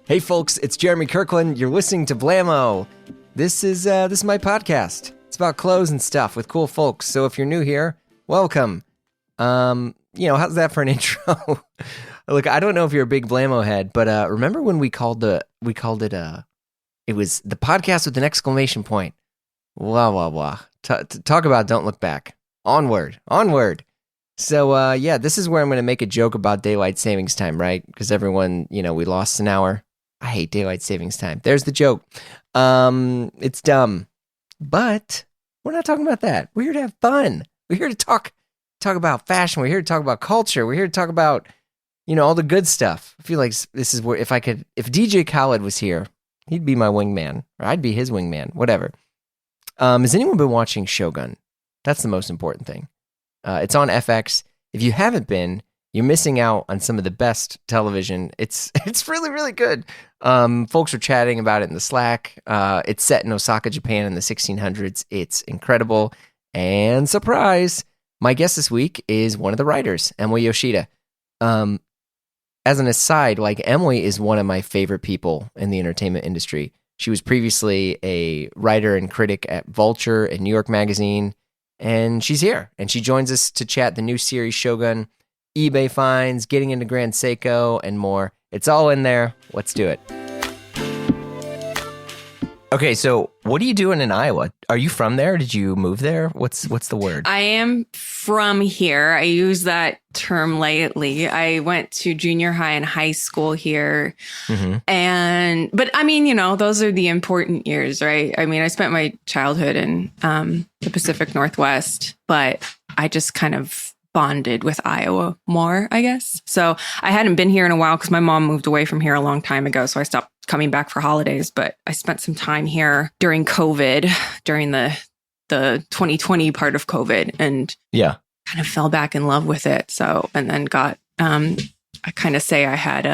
Hey folks, it's Jeremy Kirkland. You're listening to Blammo. This is my podcast. It's about clothes and stuff with cool folks. So if you're new here, welcome. How's that for an intro? Look, I don't know if you're a big Blammo head, but remember when it was the podcast with an exclamation point. Blah blah blah. Talk about don't look back. Onward. So this is where I'm going to make a joke about daylight savings time, right? Because everyone, we lost an hour. I hate daylight savings time. There's the joke. It's dumb. But we're not talking about that. We're here to have fun. We're here to talk about fashion. We're here to talk about culture. We're here to talk about, all the good stuff. I feel like this is where if DJ Khaled was here, he'd be my wingman. Or I'd be his wingman. Whatever. Has anyone been watching Shogun? That's the most important thing. It's on FX. If you haven't been, you're missing out on some of the best television. It's really, really good. Folks are chatting about it in the Slack. It's set in Osaka, Japan in the 1600s. It's incredible. And surprise, my guest this week is one of the writers, Emily Yoshida. As an aside, Emily is one of my favorite people in the entertainment industry. She was previously a writer and critic at Vulture and New York Magazine. And she's here. And she joins us to chat the new series Shogun, eBay finds, getting into Grand Seiko, and more. It's all in there. Let's do it. Okay, so what are you doing in Iowa? Are you from there? Did you move there? What's the word? I am from here. I use that term lightly. I went to junior high and high school here. Mm-hmm. But I mean, those are the important years, right? I mean, I spent my childhood in the Pacific Northwest, but I just kind of bonded with Iowa more, I guess. So I hadn't been here in a while because my mom moved away from here a long time ago. So I stopped coming back for holidays, but I spent some time here during COVID, during the 2020 part of COVID, and kind of fell back in love with it. So, and then got, I kind of say I had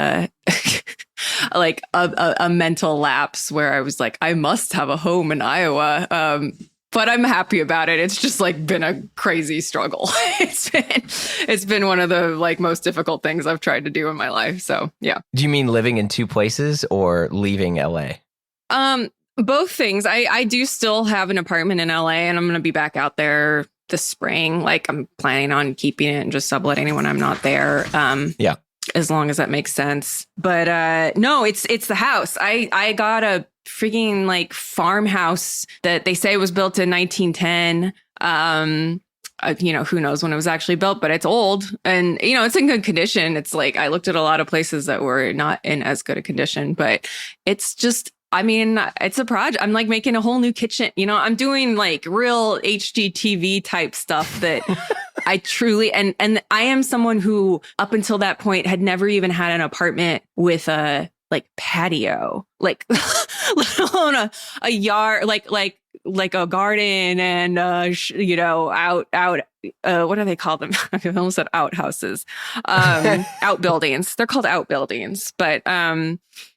a mental lapse where I was like, I must have a home in Iowa. But I'm happy about it. It's just been a crazy struggle. It's been one of the most difficult things I've tried to do in my life. So yeah. Do you mean living in two places or leaving LA? Both things. I do still have an apartment in LA, and I'm going to be back out there this spring. I'm planning on keeping it and just subletting it when I'm not there. As long as that makes sense. But no, it's the house. I got a freaking farmhouse that they say was built in 1910. Who knows when it was actually built, but it's old and, it's in good condition. It's I looked at a lot of places that were not in as good a condition, but it's just, it's a project. I'm making a whole new kitchen. I'm doing real HGTV type stuff that I truly, and I am someone who up until that point had never even had an apartment with a patio, let alone a yard, like a garden and, out, what do they call them? I almost said outhouses, outbuildings. They're called outbuildings. But,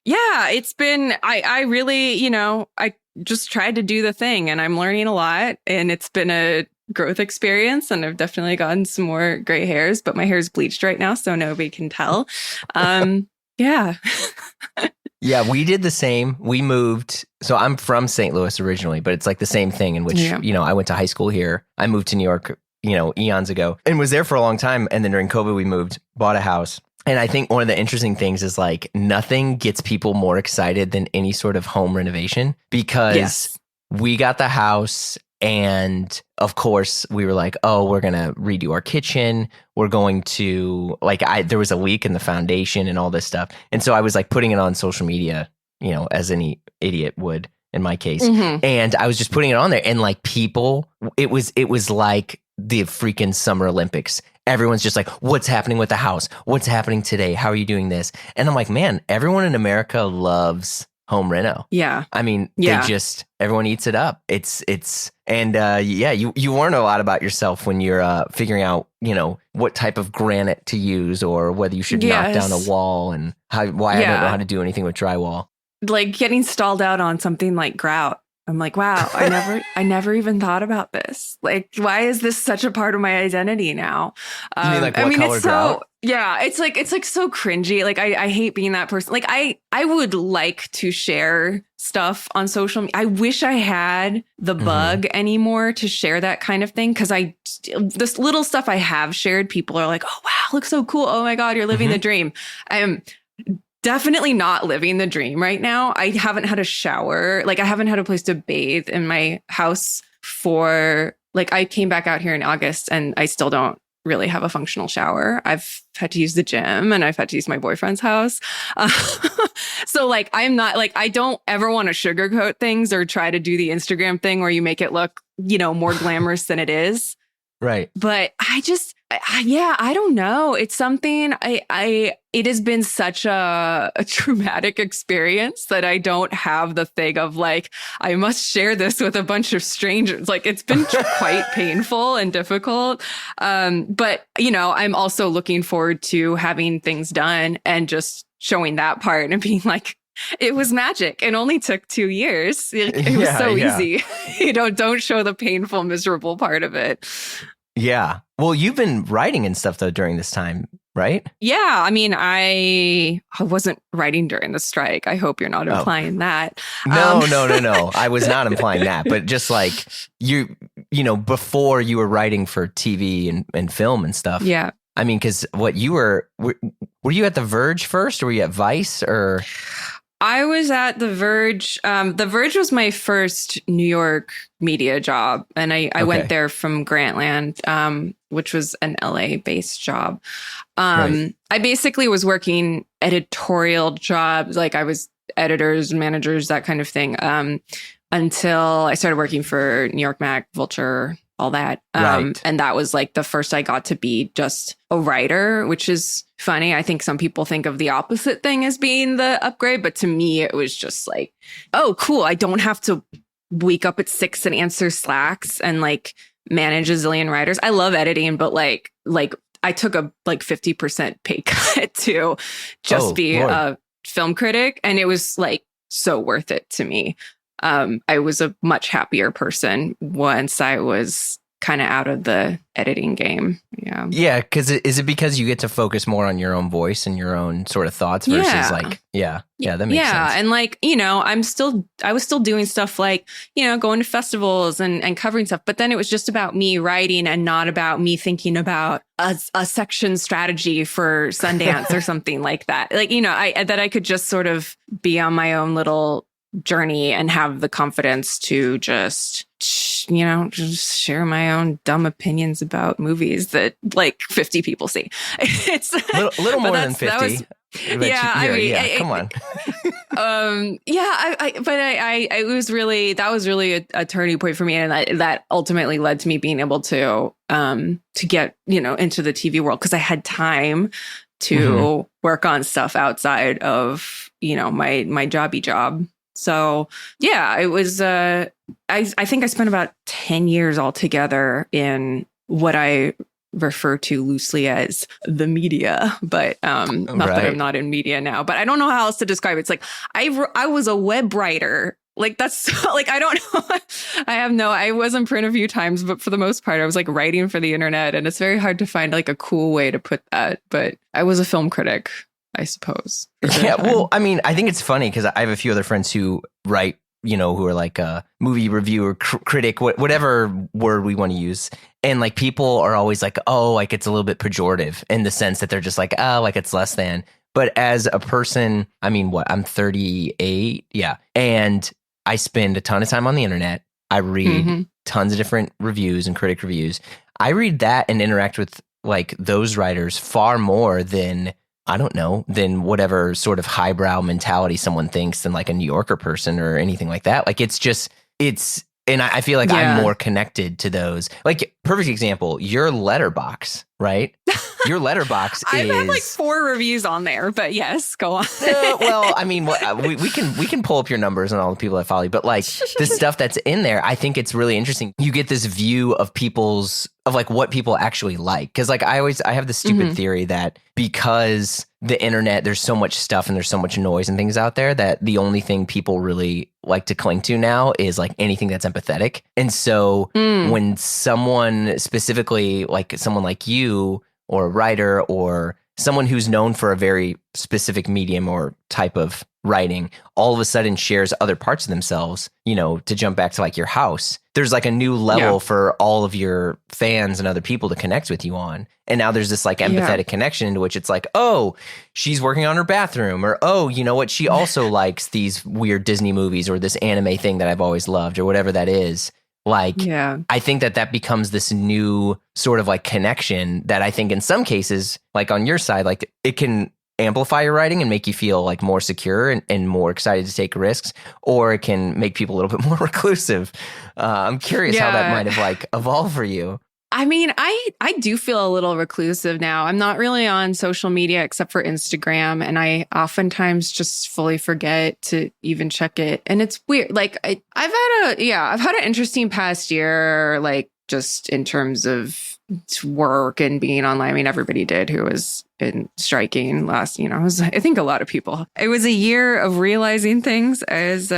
it's been, I really, I just tried to do the thing, and I'm learning a lot, and it's been a growth experience, and I've definitely gotten some more gray hairs, but my hair's bleached right now, so nobody can tell. Yeah. Yeah, we did the same. We moved. So I'm from St. Louis originally, but it's the same thing in which, I went to high school here. I moved to New York, eons ago, and was there for a long time. And then during COVID, we moved, bought a house. And I think one of the interesting things is nothing gets people more excited than any sort of home renovation, because we got the house. And of course, we were we're going to redo our kitchen. We're going to there was a leak in the foundation and all this stuff. And so I was putting it on social media, as any idiot would in my case. Mm-hmm. And I was just putting it on there, and people, it was like the freaking Summer Olympics. Everyone's just what's happening with the house? What's happening today? How are you doing this? And I'm man, everyone in America loves home reno. Yeah. They just, everyone eats it up. You learn a lot about yourself when you're figuring out, what type of granite to use, or whether you should knock down a wall, and why I don't know how to do anything with drywall. Getting stalled out on something like grout. I'm wow, I never even thought about this. Why is this such a part of my identity now? You mean what color grout? Yeah, it's like so cringy. Like I hate being that person. Like I would like to share stuff on social media. I wish I had the bug anymore to share that kind of thing, because this little stuff I have shared, people are like, "Oh wow, looks so cool. Oh my God, you're living the dream." I am definitely not living the dream right now. I haven't had a shower. Like I haven't had a place to bathe in my house for like, I came back out here in August and I still don't really have a functional shower. I've had to use the gym and I've had to use my boyfriend's house. So like, I'm not like, I don't ever want to sugarcoat things or try to do the Instagram thing where you make it look, more glamorous than it is. Right. But I don't know. It's something it has been such a traumatic experience that I don't have the thing of like, I must share this with a bunch of strangers. Like it's been quite painful and difficult. But I'm also looking forward to having things done and just showing that part and being like, it was magic. It only took 2 years. It was so easy. Don't show the painful, miserable part of it. Yeah. Well, you've been writing and stuff though during this time, right? Yeah. I mean, I wasn't writing during the strike. I hope you're not implying that. No. I was not implying that, but just like before you were writing for TV and film and stuff. Yeah. I mean, because were you at The Verge first, or were you at Vice, or? I was at The Verge. The Verge was my first New York media job. And I went there from Grantland, which was an LA-based job. I basically was working editorial jobs. Like I was editors, managers, that kind of thing, until I started working for New York Mag, Vulture, all that. And that was like the first I got to be just a writer, which is funny. I think some people think of the opposite thing as being the upgrade, but to me, it was just like, oh, cool. I don't have to wake up at 6 and answer Slacks and like manage a zillion writers. I love editing, but like I took a 50% pay cut to just be a film critic. And it was like so worth it to me. I was a much happier person once I was kind of out of the editing game. Yeah. Yeah. Because is it because you get to focus more on your own voice and your own sort of thoughts versus that makes sense. And like, I was still doing stuff like, going to festivals and covering stuff. But then it was just about me writing and not about me thinking about a section strategy for Sundance or something like that. Like, that I could just sort of be on my own little journey and have the confidence to just share my own dumb opinions about movies that like 50 people see. It's a little more than 50. Come on. It was really a turning point for me, and that ultimately led to me being able to get into the TV world, because I had time to work on stuff outside of my jobby job. So yeah, it was, I think I spent about 10 years altogether in what I refer to loosely as the media, but not that I'm not in media now, but I don't know how else to describe it. It's like, I was a web writer. Like that's like, I don't know. I was in print a few times, but for the most part, I was like writing for the internet, and it's very hard to find like a cool way to put that. But I was a film critic, I suppose. Yeah, well, I mean, I think it's funny because I have a few other friends who write, who are like a movie reviewer, critic, whatever word we want to use. And like people are always like, oh, like it's a little bit pejorative in the sense that they're just like, oh, like it's less than. But as a person, I mean, I'm 38. Yeah. And I spend a ton of time on the internet. I read tons of different reviews and critic reviews. I read that and interact with like those writers far more than, I don't know, than whatever sort of highbrow mentality someone thinks than like a New Yorker person or anything like that. Like and I feel like I'm more connected to those. Like, perfect example, your letterbox, right? Your letterbox I've had like 4 reviews on there, but yes, go on. Well, I mean, we can pull up your numbers and all the people that follow you, but like the stuff that's in there, I think it's really interesting. You get this view of like what people actually like. Cause like I have this stupid theory that because the internet, there's so much stuff and there's so much noise and things out there that the only thing people really like to cling to now is like anything that's empathetic. And so when someone specifically like someone like you or a writer or someone who's known for a very specific medium or type of writing all of a sudden shares other parts of themselves, to jump back to like your house, there's like a new level for all of your fans and other people to connect with you on. And now there's this like empathetic connection into which it's like, oh, she's working on her bathroom, or, oh, you know what? She also likes these weird Disney movies or this anime thing that I've always loved or whatever that is. Like, I think that becomes this new sort of like connection that I think in some cases, like on your side, like it can amplify your writing and make you feel like more secure and more excited to take risks, or it can make people a little bit more reclusive. I'm curious how that might have like evolved for you. I mean, I do feel a little reclusive now. I'm not really on social media except for Instagram, and I oftentimes just fully forget to even check it. And it's weird. Like I've had an interesting past year, like just in terms of work and being online. I mean, everybody did who was in striking last, I think a lot of people. It was a year of realizing things as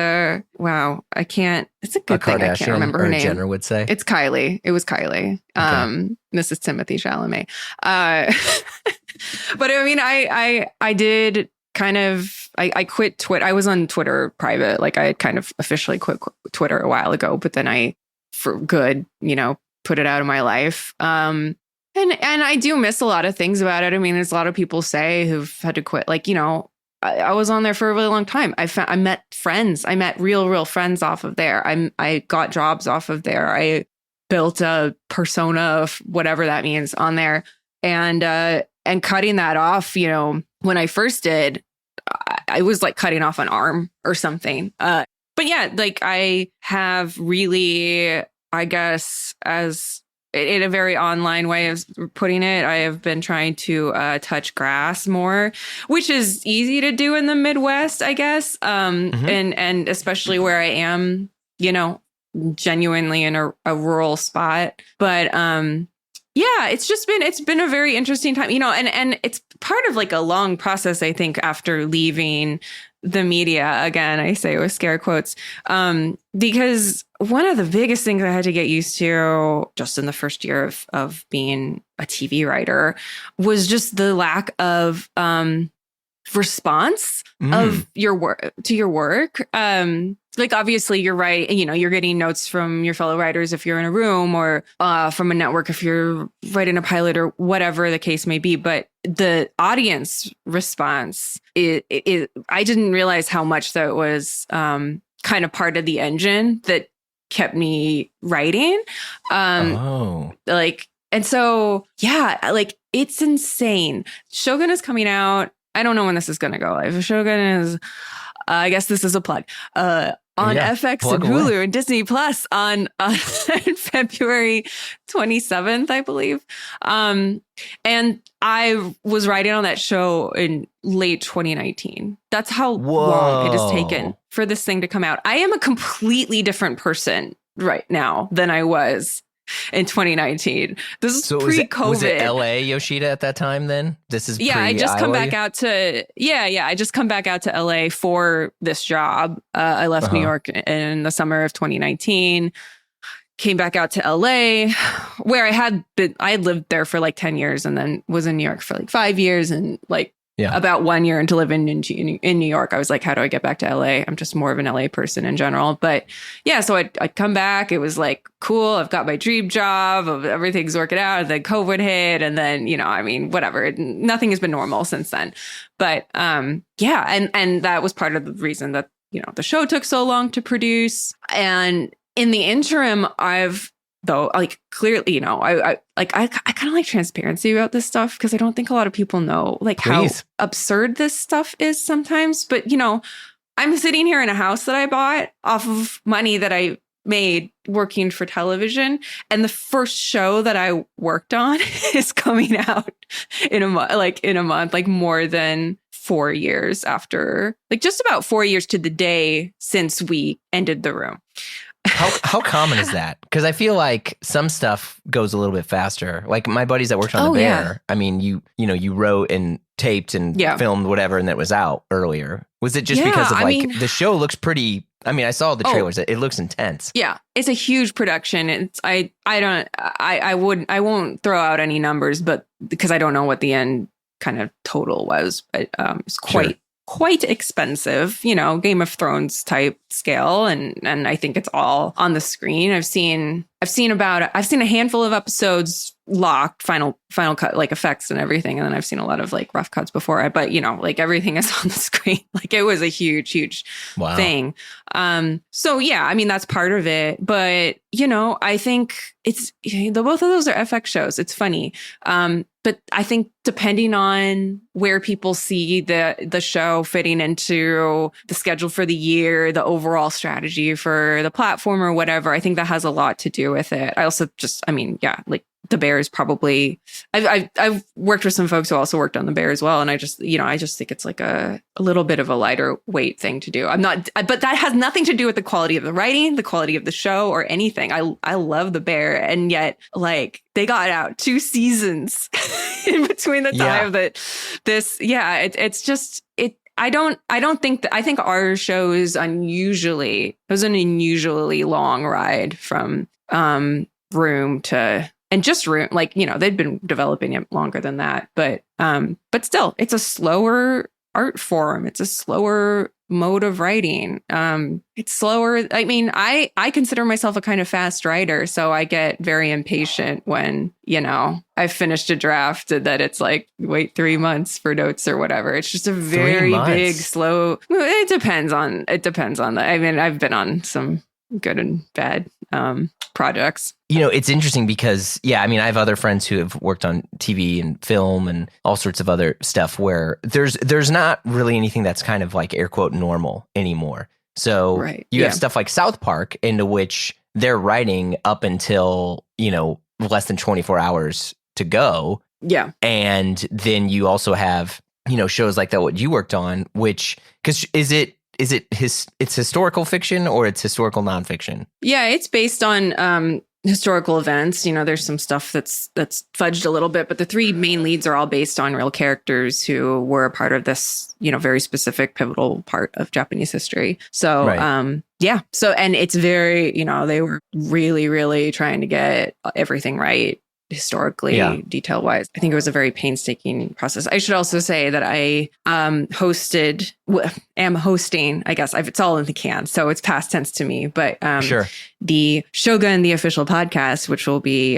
wow, I can't, it's a good thing I can't remember her name. Jenner would say. It's Kylie. It was Kylie. Okay. Mrs. Timothy Chalamet. But I mean, I did kind of, I quit Twitter. I was on Twitter private. Like I had kind of officially quit Twitter a while ago, but then I, for good, put it out of my life. And I do miss a lot of things about it. I mean, there's a lot of people say who've had to quit. Like, I was on there for a really long time. I met friends. I met real friends off of there. I got jobs off of there. I built a persona of whatever that means on there. And cutting that off, when I first did, I was like cutting off an arm or something. But yeah, like I have really, I guess, as in a very online way of putting it, I have been trying to touch grass more, which is easy to do in the Midwest, I guess. And especially where I am, genuinely in a rural spot. But yeah, it's been a very interesting time, and it's part of like a long process, I think, after leaving the media. Again, I say with scare quotes, because one of the biggest things I had to get used to just in the first year of being a TV writer was just the lack of response of your work to your work. Like, obviously, you're right. You're getting notes from your fellow writers if you're in a room, or from a network if you're writing a pilot or whatever the case may be. But the audience response, I didn't realize how much that was kind of part of the engine that kept me writing. And so, yeah, like it's insane. Shogun is coming out. I don't know when this is going to go live. Shogun is, I guess this is a plug, on FX and Hulu and Disney Plus on February 27th, I believe. And I was writing on that show in late 2019. That's how long it has taken for this thing to come out. I am a completely different person right now than I was in 2019. This is pre-COVID. Was it LA Yoshida at that time then? This is I just come back out to I just come back out to LA for this job. I left New York in the summer of 2019. Came back out to LA, where I had lived there for like 10 years and then was in New York for like 5 years, and like about 1 year into living in New York, I was like, how do I get back to LA? I'm just more of an LA person in general. But yeah, so I'd come back. It was like, cool, I've got my dream job, everything's working out. And then COVID hit. And then, whatever. Nothing has been normal since then. But yeah, and that was part of the reason that, the show took so long to produce. And in the interim, clearly, I kind of like transparency about this stuff, because I don't think a lot of people know how absurd this stuff is sometimes. But, I'm sitting here in a house that I bought off of money that I made working for television. And the first show that I worked on is coming out in a month, like more than 4 years after, like just about 4 years to the day since we ended The Room. How common is that? Because I feel like some stuff goes a little bit faster. Like my buddies that worked on The Bear. Yeah. I mean, you wrote and taped and filmed whatever, and that was out earlier. Was it just because of the show looks pretty? I mean, I saw the trailers. It looks intense. Yeah, it's a huge production. I won't throw out any numbers, but because I don't know what the end kind of total was, but it's quite expensive, Game of Thrones type scale, and I think it's all on the screen. I've seen a handful of episodes locked, final cut, like effects and everything, and then I've seen a lot of like rough cuts before it, but like everything is on the screen. Like it was a huge thing. So yeah, I mean that's part of it, but I think it's both of those are FX shows. It's funny. But I think depending on where people see the show fitting into the schedule for the year, the overall strategy for the platform or whatever, I think that has a lot to do with it. I also like The Bear is probably, I've worked with some folks who also worked on The Bear as well. And I just think it's like a little bit of a lighter weight thing to do. But that has nothing to do with the quality of the writing, the quality of the show or anything. I love The Bear. And yet like they got out 2 seasons in between the time that this, it's just, I think our show is it was an unusually long ride from Room to, and just Room, like, they'd been developing it longer than that, but still, it's a slower art form. It's a slower mode of writing. It's slower. I mean, I consider myself a kind of fast writer, so I get very impatient when, I've finised a draft that it's like, wait 3 months for notes or whatever. It's just a very big, slow, it depends on I mean, I've been on some good and bad projects. It's interesting because, I mean, I have other friends who have worked on TV and film and all sorts of other stuff where there's not really anything that's kind of like air quote normal anymore. So you have stuff like South Park, into which they're writing up until, less than 24 hours to go. Yeah. And then you also have, shows like that, what you worked on, which, because it's historical fiction or it's historical nonfiction? Yeah, it's based on historical events. There's some stuff that's fudged a little bit, but the 3 main leads are all based on real characters who were a part of this, very specific pivotal part of Japanese history. So, So, and it's very, they were really, really trying to get everything right historically, detail wise. I think it was a very painstaking process. I should also say that I am hosting, I guess it's all in the can, so it's past tense to me, but the Shogun, the official podcast, which will be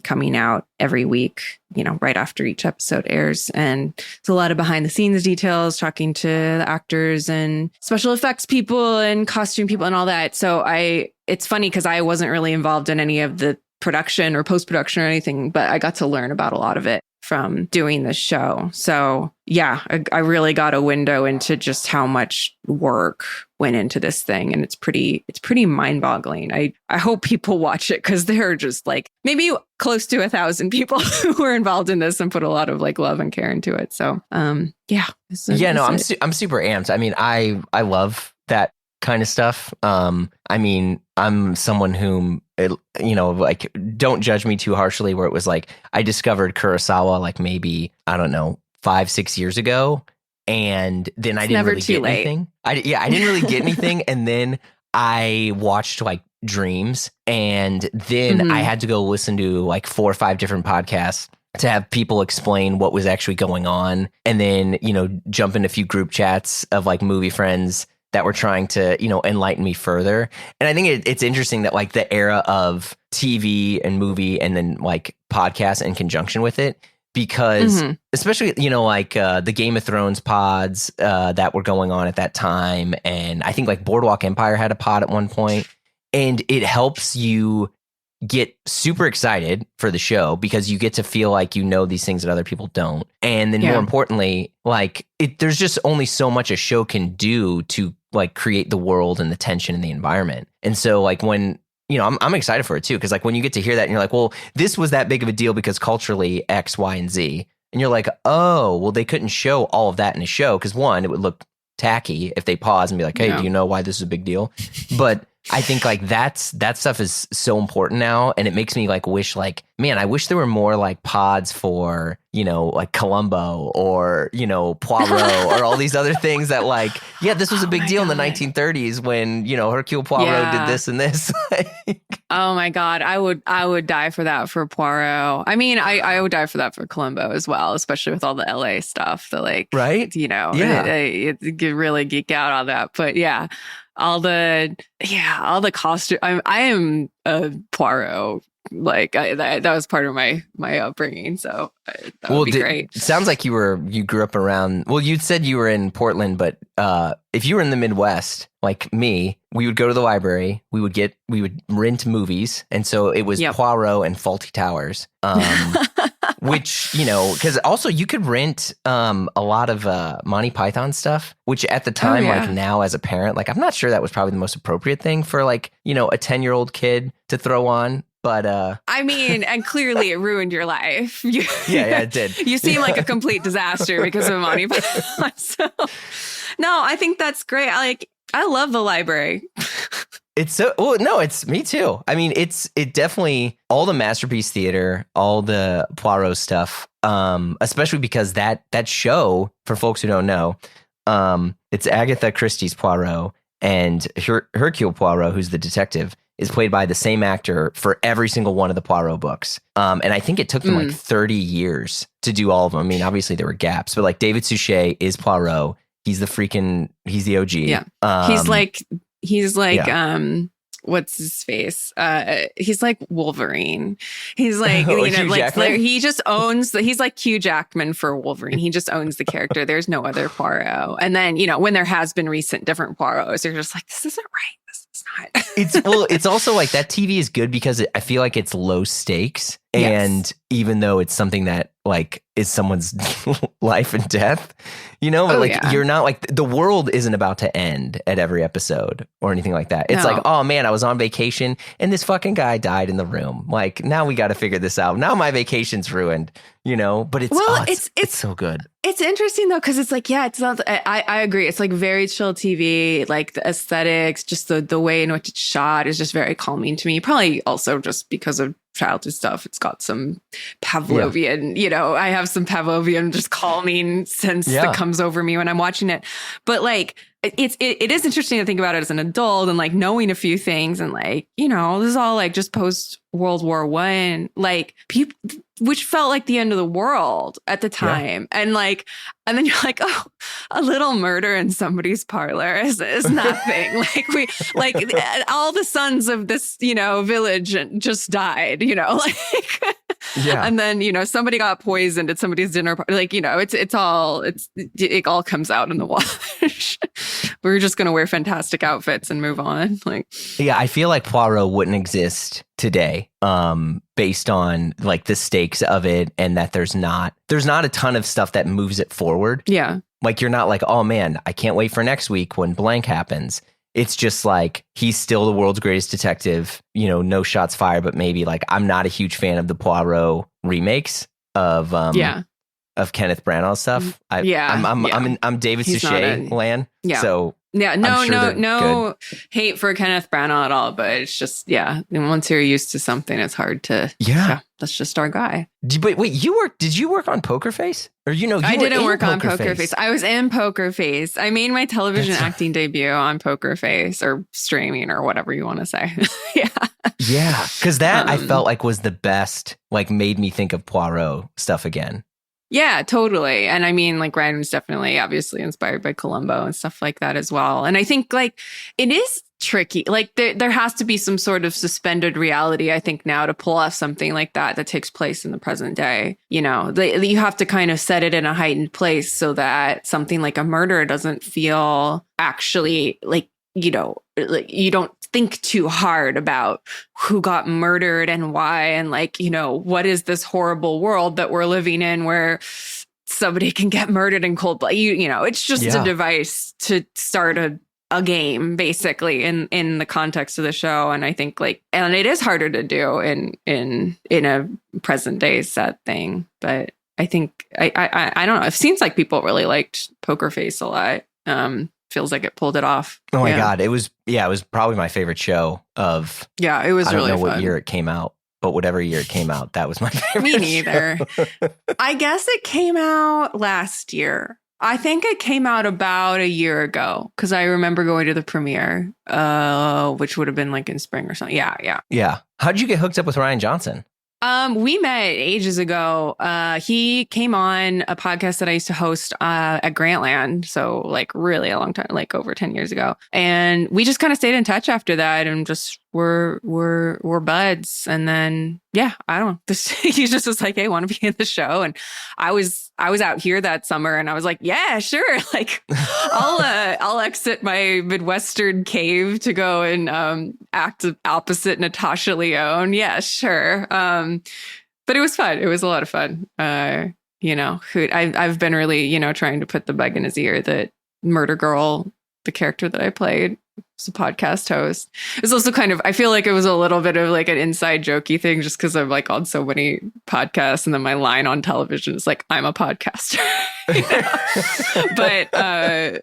coming out every week, right after each episode airs. And it's a lot of behind the scenes details, talking to the actors and special effects people and costume people and all that. So it's funny because I wasn't really involved in any of the production or post-production or anything, but I got to learn about a lot of it from doing this show. So I really got a window into just how much work went into this thing. And it's pretty mind-boggling. I hope people watch it because there are just like maybe close to 1,000 people who were involved in this and put a lot of like love and care into it. So I'm super amped. I mean, I love that kind of stuff. I mean, I'm someone whom, like, don't judge me too harshly, where it was like, I discovered Kurosawa like maybe, I don't know, 5-6 years ago. And then I didn't really get anything. I didn't really get anything. And then I watched like Dreams, and then I had to go listen to like 4 or 5 different podcasts to have people explain what was actually going on. And then, jump into a few group chats of like movie friends that were trying to, enlighten me further. And I think it's interesting that like the era of TV and movie and then like podcasts in conjunction with it, because especially, like the Game of Thrones pods that were going on at that time. And I think like Boardwalk Empire had a pod at one point, and it helps you get super excited for the show because you get to feel like these things that other people don't. And then more importantly, like there's just only so much a show can do to like create the world and the tension and the environment. And so like when, I'm excited for it too, because like when you get to hear that and you're like, well, this was that big of a deal because culturally X, Y, and Z. And you're like, oh, well, they couldn't show all of that in a show because one, it would look tacky if they pause and be like, hey, do you know why this is a big deal? But I think like that stuff is so important now, and it makes me like wish like, man, I wish there were more like pods for, you know, like Columbo or, you know, Poirot or all these other things that like, yeah, this was a big deal in the 1930s when, you know, Hercule Poirot did this and this. Oh my God. I would die for that for Poirot. I mean, I would die for that for Columbo as well, especially with all the LA stuff. The like, right? You know, it really geek out on that. But yeah, all the costume. I am a Poirot. Like that was part of my upbringing. So that would be great. It sounds like you grew up around. Well, you said you were in Portland, but if you were in the Midwest, like me, we would go to the library. We would rent movies, and so it was Poirot and Fawlty Towers. Which, you know, because also you could rent a lot of Monty Python stuff, which at the time, like now as a parent, like I'm not sure that was probably the most appropriate thing for like, you know, a 10-year-old kid to throw on. But I mean, and clearly it ruined your life. Yeah, it did. You seem like a complete disaster because of Monty Python. So, no, I think that's great. I love the library. It's so, well, no, it's me too. I mean, it definitely, all the Masterpiece Theater, all the Poirot stuff, especially because that show, for folks who don't know, it's Agatha Christie's Poirot, and Hercule Poirot, who's the detective, is played by the same actor for every single one of the Poirot books. And I think it took them like 30 years to do all of them. I mean, obviously there were gaps, but like David Suchet is Poirot. He's the OG. Yeah. He's like, what's his face? He's like Wolverine. He's like, you know, like he just owns he's like Hugh Jackman for Wolverine. He just owns the character. There's no other Poirot. And then, you know, when there has been recent different Poirots, you're just like, this isn't right. This is not. It's also like that TV is good because I feel like it's low stakes. And even though it's something that like is someone's life and death, you know, but you're not like, the world isn't about to end at every episode or anything like that. It's like, oh man, I was on vacation and this fucking guy died in the room. Like, now we got to figure this out. Now my vacation's ruined, you know, but it's so good. It's interesting though, because it's like, it's not, I agree. It's like very chill TV, like the aesthetics, just the way in which it's shot is just very calming to me. Probably also just because of childhood stuff. It's got some Pavlovian, you know, I have some Pavlovian just calming sense that comes over me when I'm watching it. But like, it is interesting to think about it as an adult and like knowing a few things and like, you know, this is all like just post World War I, like people, which felt like the end of the world at the time. And like, and then you're like, oh, a little murder in somebody's parlor is nothing. like all the sons of this, you know, village just died, you know, like, and then, you know, somebody got poisoned at somebody's dinner party. Like, you know, it all comes out in the wash. We're just going to wear fantastic outfits and move on. Like, yeah, I feel like Poirot wouldn't exist today, based on like the stakes of it, and that there's not a ton of stuff that moves it forward. Yeah. Like, you're not like, oh man, I can't wait for next week when blank happens. It's just like, he's still the world's greatest detective, you know, no shots fired, but maybe like, I'm not a huge fan of the Poirot remakes of Kenneth Branagh stuff. I'm David Suchet land. Yeah. So no hate for Kenneth Branagh at all, but it's just, and once you're used to something, it's hard to, that's just our guy. But wait, did you work on Poker Face? Or, you know, I didn't work on Poker Face. I was in Poker Face. I made my television acting debut on Poker Face, or streaming, or whatever you want to say. Yeah. Because that I felt like was the best, like made me think of Poirot stuff again. Yeah, totally. And I mean, like, Ryan was definitely obviously inspired by Columbo and stuff like that as well. And I think like it is tricky. Like there has to be some sort of suspended reality, I think, now to pull off something like that takes place in the present day. You know, you have to kind of set it in a heightened place so that something like a murder doesn't feel actually like, you know, like you don't think too hard about who got murdered and why, and like, you know, what is this horrible world that we're living in where somebody can get murdered in cold blood. You know, it's just a device to start a game, basically, in the context of the show. And I think like, and it is harder to do in a present day set thing. But I think I don't know. It seems like people really liked Poker Face a lot. feels like it pulled it off. Oh my God. It was probably my favorite show of. Yeah, it was really fun. I don't know what year it came out, but whatever year it came out, that was my favorite. Me neither. I guess it came out last year. I think it came out about a year ago because I remember going to the premiere, which would have been like in spring or something. Yeah. How'd you get hooked up with Rian Johnson? We met ages ago. He came on a podcast that I used to host at Grantland. So like really a long time, like over 10 years ago. And we just kind of stayed in touch after that and just we're buds. And then, yeah, I don't know. He just was like, hey, want to be in the show? And I was out here that summer and I was like, yeah, sure. Like I'll exit my Midwestern cave to go and act opposite Natasha Lyonne. Yeah, sure. But it was fun. It was a lot of fun. I've been really, trying to put the bug in his ear that Murder Girl, the character that I played, was a podcast host. It's also kind of, I feel like it was a little bit of like an inside jokey thing just because I'm like on so many podcasts and then my line on television is like, I'm a podcaster. But I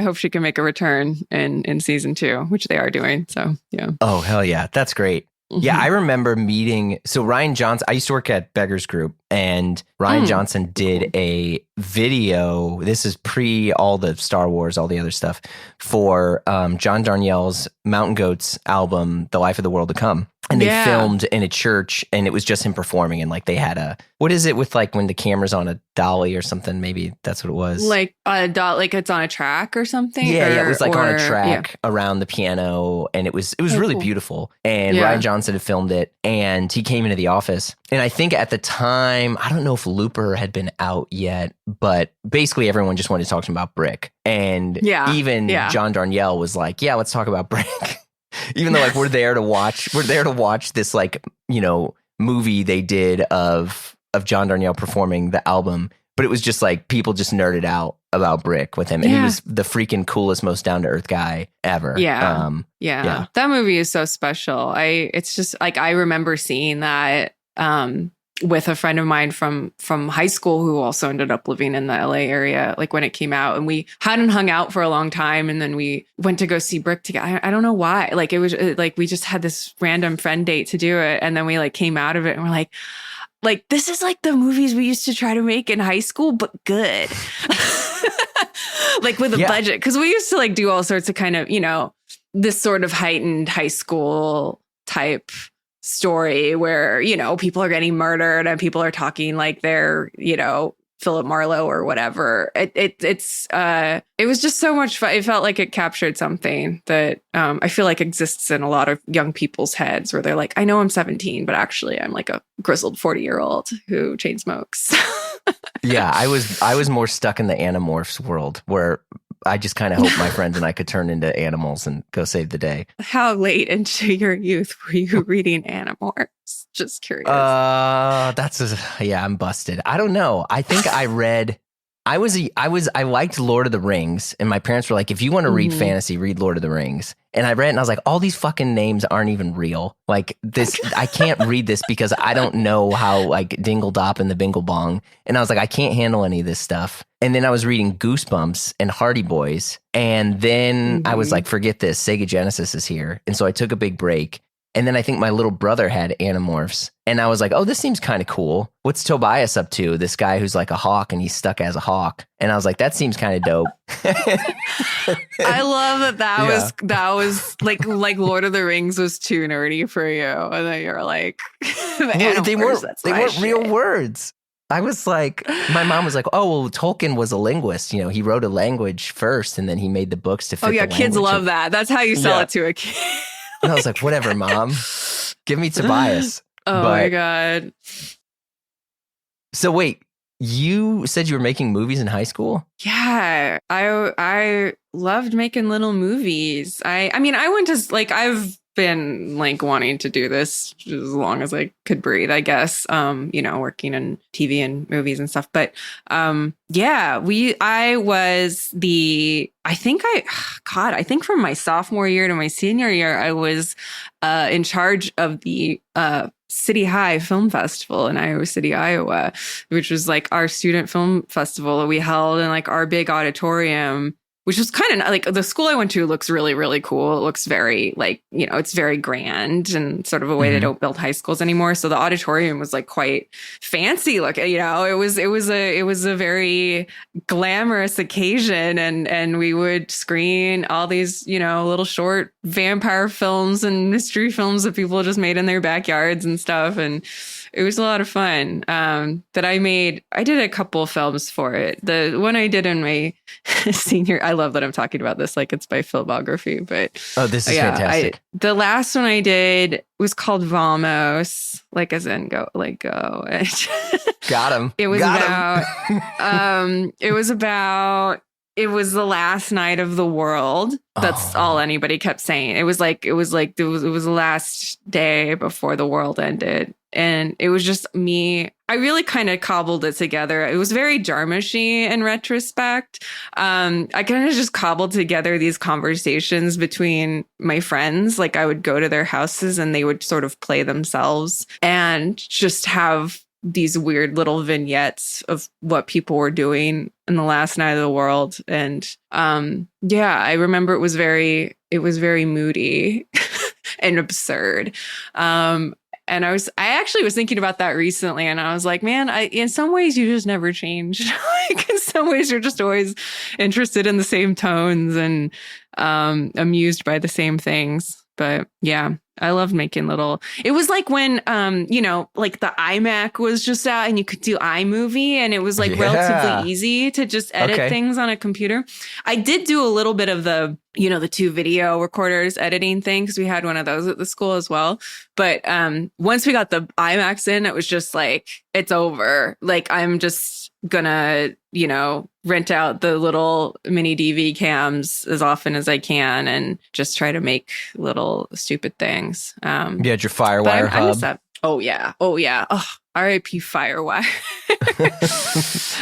hope she can make a return in season 2, which they are doing. So, yeah. Oh, hell yeah. That's great. Yeah, I remember meeting. So Rian Johnson, I used to work at Beggars Group, and Rian Johnson did a video. This is pre all the Star Wars, all the other stuff, for John Darnielle's Mountain Goats album, The Life of the World to Come. And they filmed in a church, and it was just him performing. And like they had what is it with like when the camera's on a dolly or something? Maybe that's what it was. Like a like it's on a track or something. Yeah, it was like on a track around the piano, and it was really beautiful. And Rian Johnson had filmed it, and he came into the office. And I think at the time, I don't know if Looper had been out yet, but basically everyone just wanted to talk to him about Brick. And even John Darnielle was like, yeah, let's talk about Brick. Even though like we're there to watch this like, movie they did of John Darnielle performing the album, but it was just like people just nerded out about Brick with him, and he was the freaking coolest, most down to earth guy ever. Yeah. That movie is so special. It's just like I remember seeing that with a friend of mine from high school who also ended up living in the LA area, like when it came out, and we hadn't hung out for a long time. And then we went to go see Brick together. I don't know why, like it was like, we just had this random friend date to do it. And then we like came out of it and we're like, this is like the movies we used to try to make in high school, but good. Like with a budget. Cause we used to like do all sorts of kind of, this sort of heightened high school type story where, people are getting murdered and people are talking like they're, Philip Marlowe or whatever. It was just so much fun. It felt like it captured something that I feel like exists in a lot of young people's heads where they're like, I know I'm 17, but actually I'm like a grizzled 40-year-old who chain smokes. Yeah, I was more stuck in the Animorphs world where I just kind of hoped my friends and I could turn into animals and go save the day. How late into your youth were you reading Animorphs? Just curious. I'm busted. I don't know. I think I read. I liked Lord of the Rings, and my parents were like, if you want to read fantasy, read Lord of the Rings. And I read it and I was like, all these fucking names aren't even real. Like this, I can't read this because I don't know how like Dingle Dop and the Bingle Bong. And I was like, I can't handle any of this stuff. And then I was reading Goosebumps and Hardy Boys. And then I was like, forget this, Sega Genesis is here. And so I took a big break. And then I think my little brother had Animorphs. And I was like, oh, this seems kind of cool. What's Tobias up to? This guy who's like a hawk and he's stuck as a hawk. And I was like, that seems kind of dope. I love that was like Lord of the Rings was too nerdy for you. And then you're like, they weren't real words. I was like, my mom was like, oh, well, Tolkien was a linguist. He wrote a language first and then he made the books to fit the language. Kids love that. That's how you sell it to a kid. And I was like, whatever, Mom. Give me Tobias. My God. So wait, you said you were making movies in high school? Yeah. I loved making little movies. I mean, I went to like, I've been like wanting to do this as long as I could breathe, I guess, working in TV and movies and stuff. But I think from my sophomore year to my senior year, I was in charge of the City High Film Festival in Iowa City, Iowa, which was like our student film festival that we held in like our big auditorium which was kind of like the school I went to looks really, really cool. It looks very like, it's very grand and sort of a way they don't build high schools anymore. So the auditorium was like quite fancy looking, it was a very glamorous occasion. And we would screen all these, little short vampire films and mystery films that people just made in their backyards and stuff. And it was a lot of fun that I made. I did a couple of films for it. The one I did in my senior, I love that I'm talking about this like it's my filmography, but this is fantastic. The last one I did was called Vamos, like as in go. Got him. It was it was the last night of the world. That's all anybody kept saying. It was the last day before the world ended. And it was just me. I really kind of cobbled it together. It was very Jarmushy in retrospect. I kind of just cobbled together these conversations between my friends. Like I would go to their houses and they would sort of play themselves and just have these weird little vignettes of what people were doing in the last night of the world. And I remember it was very moody and absurd. And I actually was thinking about that recently, and I was like, man, in some ways you just never change. Like in some ways you're just always interested in the same tones and amused by the same things. But yeah, I loved making it was like when, like the iMac was just out and you could do iMovie and it was like relatively easy to just edit things on a computer. I did do a little bit of the 2 video recorders editing thing because we had one of those at the school as well. But once we got the iMacs in, it was just like, it's over. Like I'm just gonna, rent out the little mini DV cams as often as I can and just try to make little stupid things. You had your Firewire hub. Oh yeah. Oh, R.I.P. Firewire.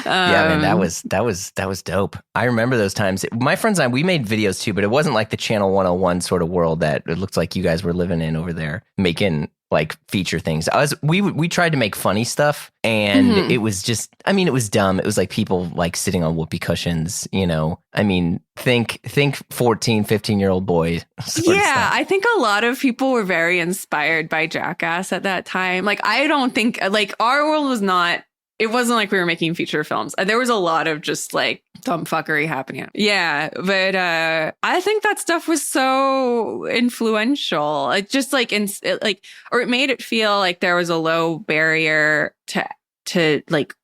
Yeah, man, that was dope. I remember those times. My friends and I, we made videos too, but it wasn't like the Channel 101 sort of world that it looked like you guys were living in over there, making like feature things. We tried to make funny stuff, and it was just, it was dumb. It was like people like sitting on whoopee cushions, think 14, 15-year-old boy. Yeah, I think a lot of people were very inspired by Jackass at that time. Like, I don't think like our world was not, it wasn't like we were making feature films. There was a lot of just like dumb fuckery happening. Yeah, but I think that stuff was so influential. It just like or it made it feel like there was a low barrier to like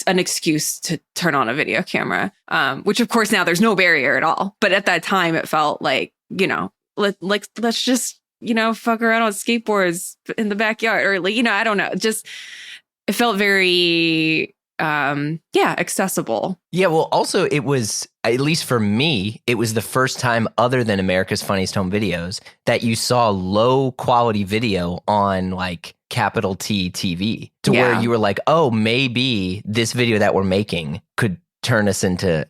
an excuse to turn on a video camera. Which of course now there's no barrier at all. But at that time it felt like, let's just, fuck around on skateboards in the backyard or like, I don't know, just it felt very accessible. Yeah, well, also it was, at least for me, it was the first time other than America's Funniest Home Videos that you saw low quality video on like capital T TV to where you were like, oh, maybe this video that we're making could turn us into,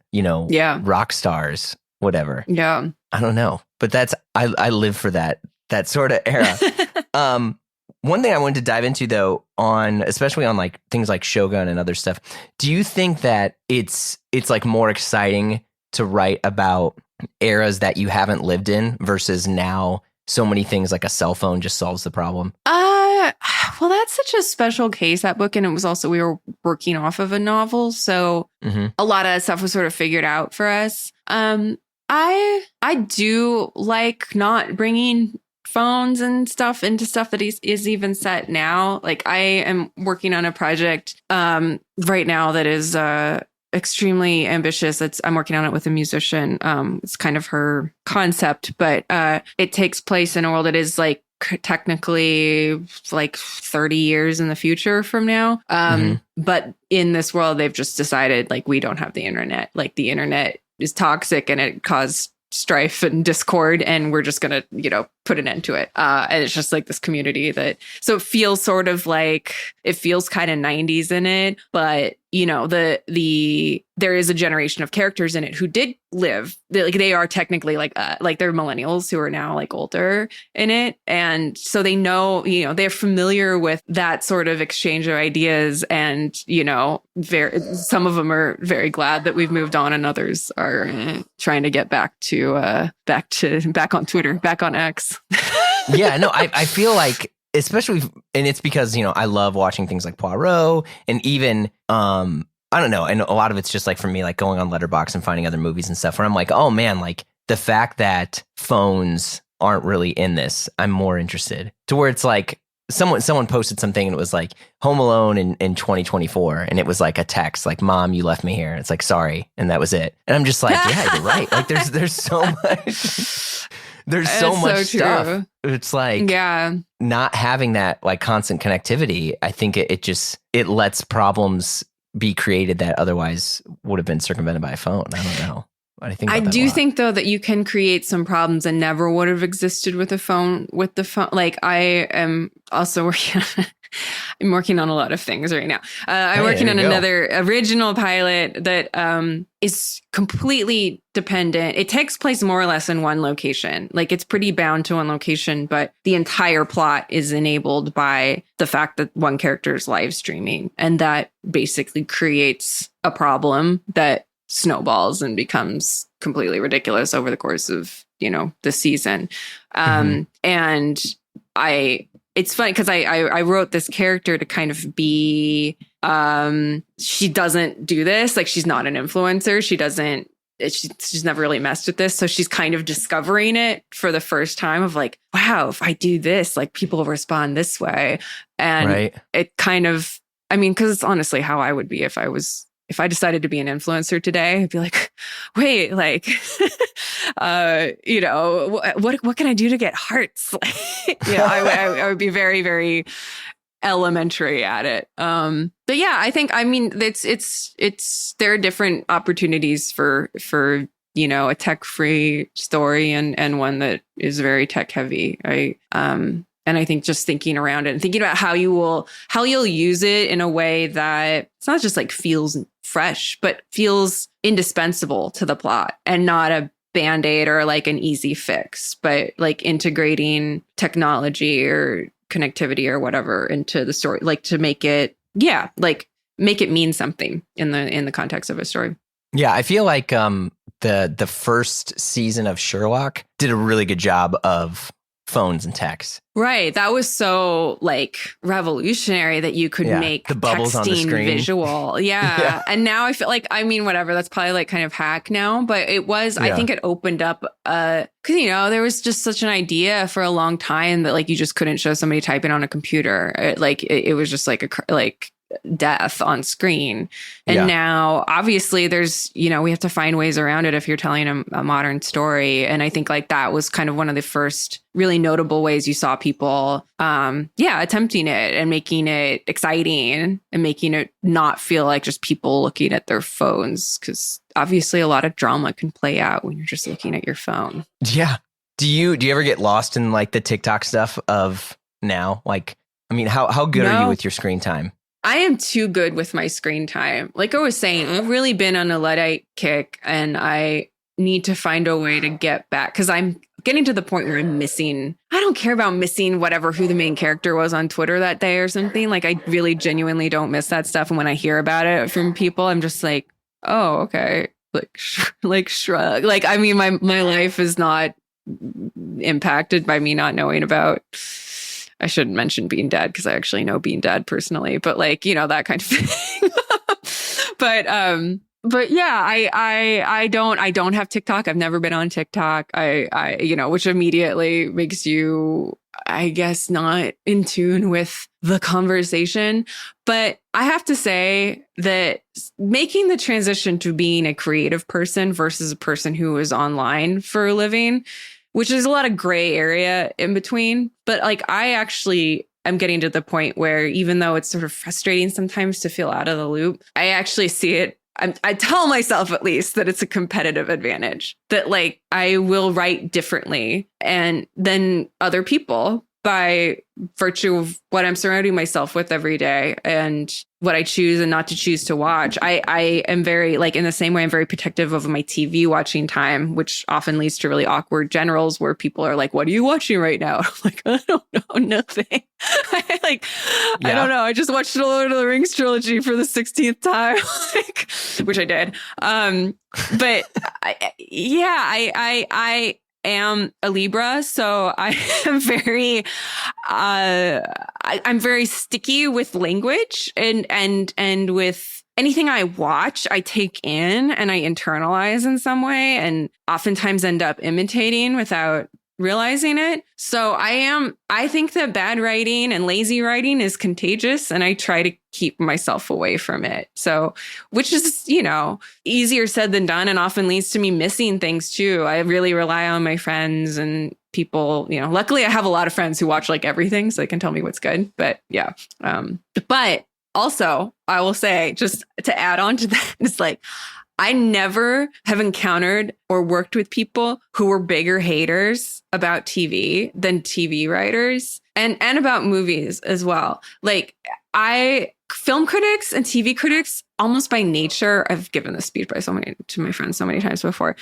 rock stars, whatever. Yeah. I don't know. But I live for that sort of era. One thing I wanted to dive into though, especially on like things like Shogun and other stuff, do you think that it's like more exciting to write about eras that you haven't lived in versus now so many things like a cell phone just solves the problem? Well, that's such a special case, that book. And it was also, we were working off of a novel. So a lot of stuff was sort of figured out for us. I do like not bringing phones and stuff into stuff that is even set now. Like I am working on a project right now that is extremely ambitious. I'm working on it with a musician. It's kind of her concept, but it takes place in a world that is like technically like 30 years in the future from now. But in this world, they've just decided like we don't have the internet. Like the internet is toxic and it caused strife and discord, and we're just gonna put an end to it, and it's just like this community so it feels sort of like, it feels kind of 90s in it, but there is a generation of characters in it who did live, they are technically like they're millennials who are now like older in it. And so they know, they're familiar with that sort of exchange of ideas. And, some of them are very glad that we've moved on, and others are trying to get back on Twitter, back on X. Yeah, no, I feel like, especially, and it's because, I love watching things like Poirot, and even, I don't know, and a lot of it's just like for me, like going on Letterboxd and finding other movies and stuff where I'm like, oh man, like the fact that phones aren't really in this, I'm more interested. To where it's like someone posted something and it was like Home Alone in 2024, and it was like a text like, "Mom, you left me here." It's like, "Sorry," and that was it. And I'm just like, yeah, you're right. Like there's so much. There's so much stuff. It's like, not having that like constant connectivity, I think it lets problems be created that otherwise would have been circumvented by a phone. I don't know. I do think though that you can create some problems that never would have existed with the phone. Like I am also I'm working on a lot of things right now. I'm working on another original pilot that is completely dependent. It takes place more or less in one location. Like it's pretty bound to one location, but the entire plot is enabled by the fact that one character is live streaming. And that basically creates a problem that snowballs and becomes completely ridiculous over the course of, the season. And it's funny because I wrote this character to kind of be, she doesn't do this. Like she's not an influencer. She's never really messed with this. So she's kind of discovering it for the first time of like, wow, if I do this, like people respond this way. And it kind of, because it's honestly how I would be if I decided to be an influencer today. I'd be like, wait, like, what can I do to get hearts? I would be very, very elementary at it. But yeah, I think, there are different opportunities for a tech-free story and one that is very tech heavy. And I think just thinking around it and thinking about how you'll use it in a way that it's not just like feels fresh, but feels indispensable to the plot and not a Band-Aid or like an easy fix, but like integrating technology or connectivity or whatever into the story, like to make it mean something in the context of a story. Yeah, I feel like the first season of Sherlock did a really good job of phones and text. Right. That was so like revolutionary that you could make the bubbles on the screen visual. Yeah. And now I feel like, whatever, that's probably like kind of hack now, but it was, I think it opened up, cause there was just such an idea for a long time that like, you just couldn't show somebody typing on a computer. It was just like death on screen. And now obviously there's, we have to find ways around it if you're telling a modern story. And I think like that was kind of one of the first really notable ways you saw people, attempting it and making it exciting and making it not feel like just people looking at their phones. Cause obviously a lot of drama can play out when you're just looking at your phone. Yeah. Do you ever get lost in like the TikTok stuff of now? Like, how good are you with your screen time? I am too good with my screen time. Like I was saying, I've really been on a Luddite kick and I need to find a way to get back because I'm getting to the point where I don't care about missing who the main character was on Twitter that day or something. Like I really genuinely don't miss that stuff. And when I hear about it from people, I'm just like, oh, okay. Like shrug. Like, my life is not impacted by me not knowing about. I shouldn't mention Bean Dad because I actually know Bean Dad personally, but like, that kind of thing. But yeah, I don't have TikTok. I've never been on TikTok. Which immediately makes you, I guess, not in tune with the conversation. But I have to say that making the transition to being a creative person versus a person who is online for a living, which is a lot of gray area in between. But like, I actually am getting to the point where even though it's sort of frustrating sometimes to feel out of the loop, I actually see it. I tell myself at least that it's a competitive advantage, that like I will write differently and than other people. by virtue of what I'm surrounding myself with every day and what I choose and not to choose to watch. I am very, like, in the same way, I'm very protective of my TV watching time, which often leads to really awkward generals where people are like, what are you watching right now? I'm like, I don't know, nothing. I don't know. I just watched the Lord of the Rings trilogy for the 16th time, which I did. But I am a Libra, so I am very I'm very sticky with language and with anything I watch, I take in and I internalize in some way and oftentimes end up imitating without realizing it. So I think that bad writing and lazy writing is contagious, and I try to keep myself away from it. So, which is, easier said than done, and often leads to me missing things too. I really rely on my friends and people, luckily I have a lot of friends who watch like everything, so they can tell me what's good. But yeah. But also I will say, just to add on to that, it's like, I never have encountered or worked with people who were bigger haters about TV than TV writers and about movies as well. Like, film critics and TV critics, almost by nature, I've given this speech to my friends so many times before.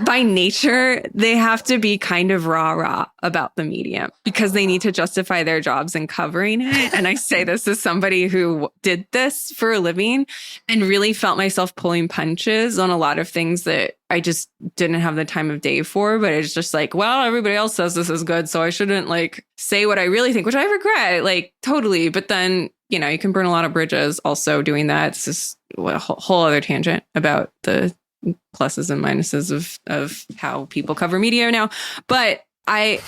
By nature, they have to be kind of rah-rah about the medium because they need to justify their jobs in covering it. And I say this as somebody who did this for a living and really felt myself pulling punches on a lot of things that I just didn't have the time of day for. But it's just like, well, everybody else says this is good, so I shouldn't say what I really think, which I regret, totally. But then, you can burn a lot of bridges also doing that. It's just a whole other tangent about the pluses and minuses of how people cover media now. But I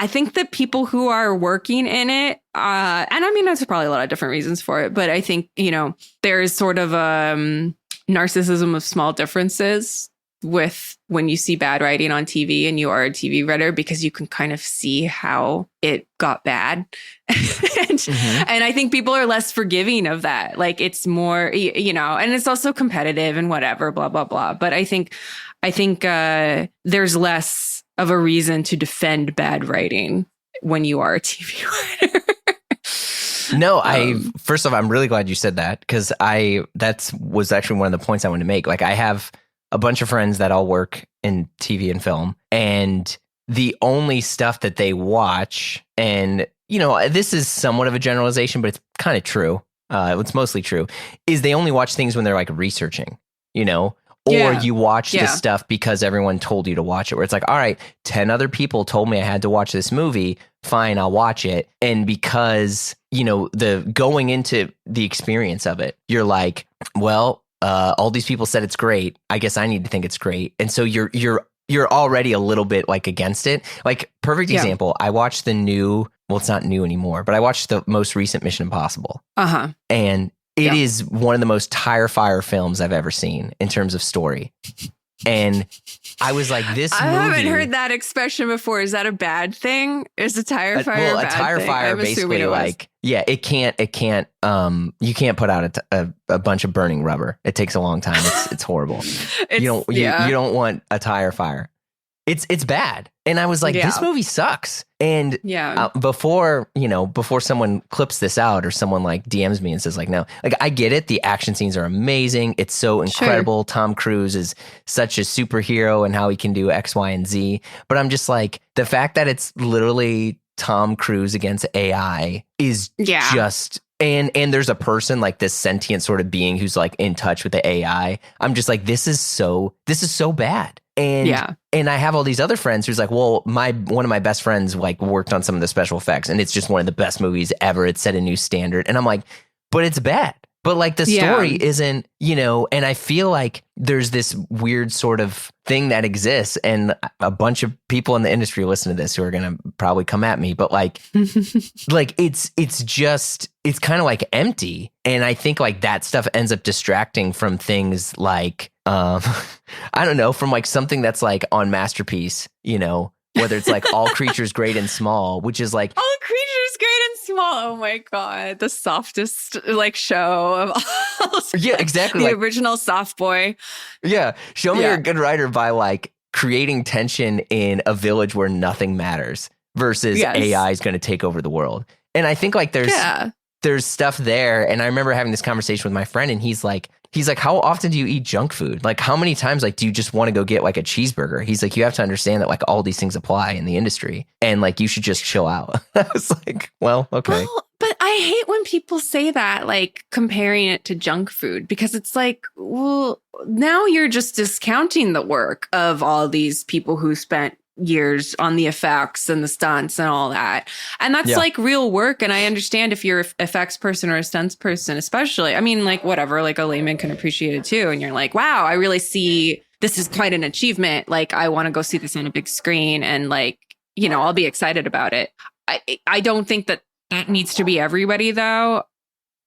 think that people who are working in it, and I mean, there's probably a lot of different reasons for it, but I think, there's sort of narcissism of small differences with when you see bad writing on TV and you are a TV writer, because you can kind of see how it got bad. And I think people are less forgiving of that. Like, it's more, and it's also competitive and whatever, blah, blah, blah. But I think there's less of a reason to defend bad writing when you are a TV writer. No, first off, I'm really glad you said that, because that was actually one of the points I wanted to make. Like, I have a bunch of friends that all work in TV and film, and the only stuff that they watch, and this is somewhat of a generalization, but it's kind of true. It's mostly true, is they only watch things when they're like researching, or you watch this stuff because everyone told you to watch it, where it's like, all right, 10 other people told me I had to watch this movie. Fine, I'll watch it. And because, the going into the experience of it, you're like, well, all these people said it's great. I guess I need to think it's great. And so you're already a little bit against it. Like, perfect example. I watched the new, well, it's not new anymore, but I watched the most recent Mission Impossible. And it is one of the most tire fire films I've ever seen in terms of story. And I was like, this movie. I haven't heard that expression before. Is that a bad thing? Is a tire fire a bad thing? Well, a tire fire basically you can't put out a bunch of burning rubber. It takes a long time. It's horrible. You don't want a tire fire. It's bad. And I was like, this movie sucks. And before someone clips this out or someone DMs me and says no, I get it. The action scenes are amazing. It's so incredible. Sure. Tom Cruise is such a superhero and how he can do X, Y, and Z. But I'm just like, the fact that it's literally Tom Cruise against AI is just, and there's a person, this sentient sort of being who's in touch with the AI. I'm just like, this is so bad. And I have all these other friends who's like, well, one of my best friends worked on some of the special effects, and it's just one of the best movies ever. It set a new standard. And I'm like, but it's bad. But the story isn't, and I feel like there's this weird sort of thing that exists, and a bunch of people in the industry listen to this who are going to probably come at me, but it's kind of empty. And I think that stuff ends up distracting from things I don't know, from something that's on Masterpiece, whether it's All Creatures Great and Small, which is All Creatures Great and Small. Oh my God. The softest show of all. Yeah, exactly. The original Soft Boy. Yeah. Show me you're a good writer by creating tension in a village where nothing matters. versus AI is going to take over the world. And I think like there's stuff there. And I remember having this conversation with my friend, and he's like, how often do you eat junk food? Like, how many times like do you just want to go get like a cheeseburger? He's like, you have to understand that like all these things apply in the industry, and like you should just chill out. I was like, well, okay. Well, but I hate when people say that, like comparing it to junk food, because it's like, well, now you're just discounting the work of all these people who spent years on the effects and the stunts and all that. And that's like real work. And I understand if you're an effects person or a stunts person, especially, I mean, like whatever, like a layman can appreciate it too. And you're like, wow, I really see this is quite an achievement. Like I want to go see this on a big screen, and like, you know, I'll be excited about it. I don't think that needs to be everybody though.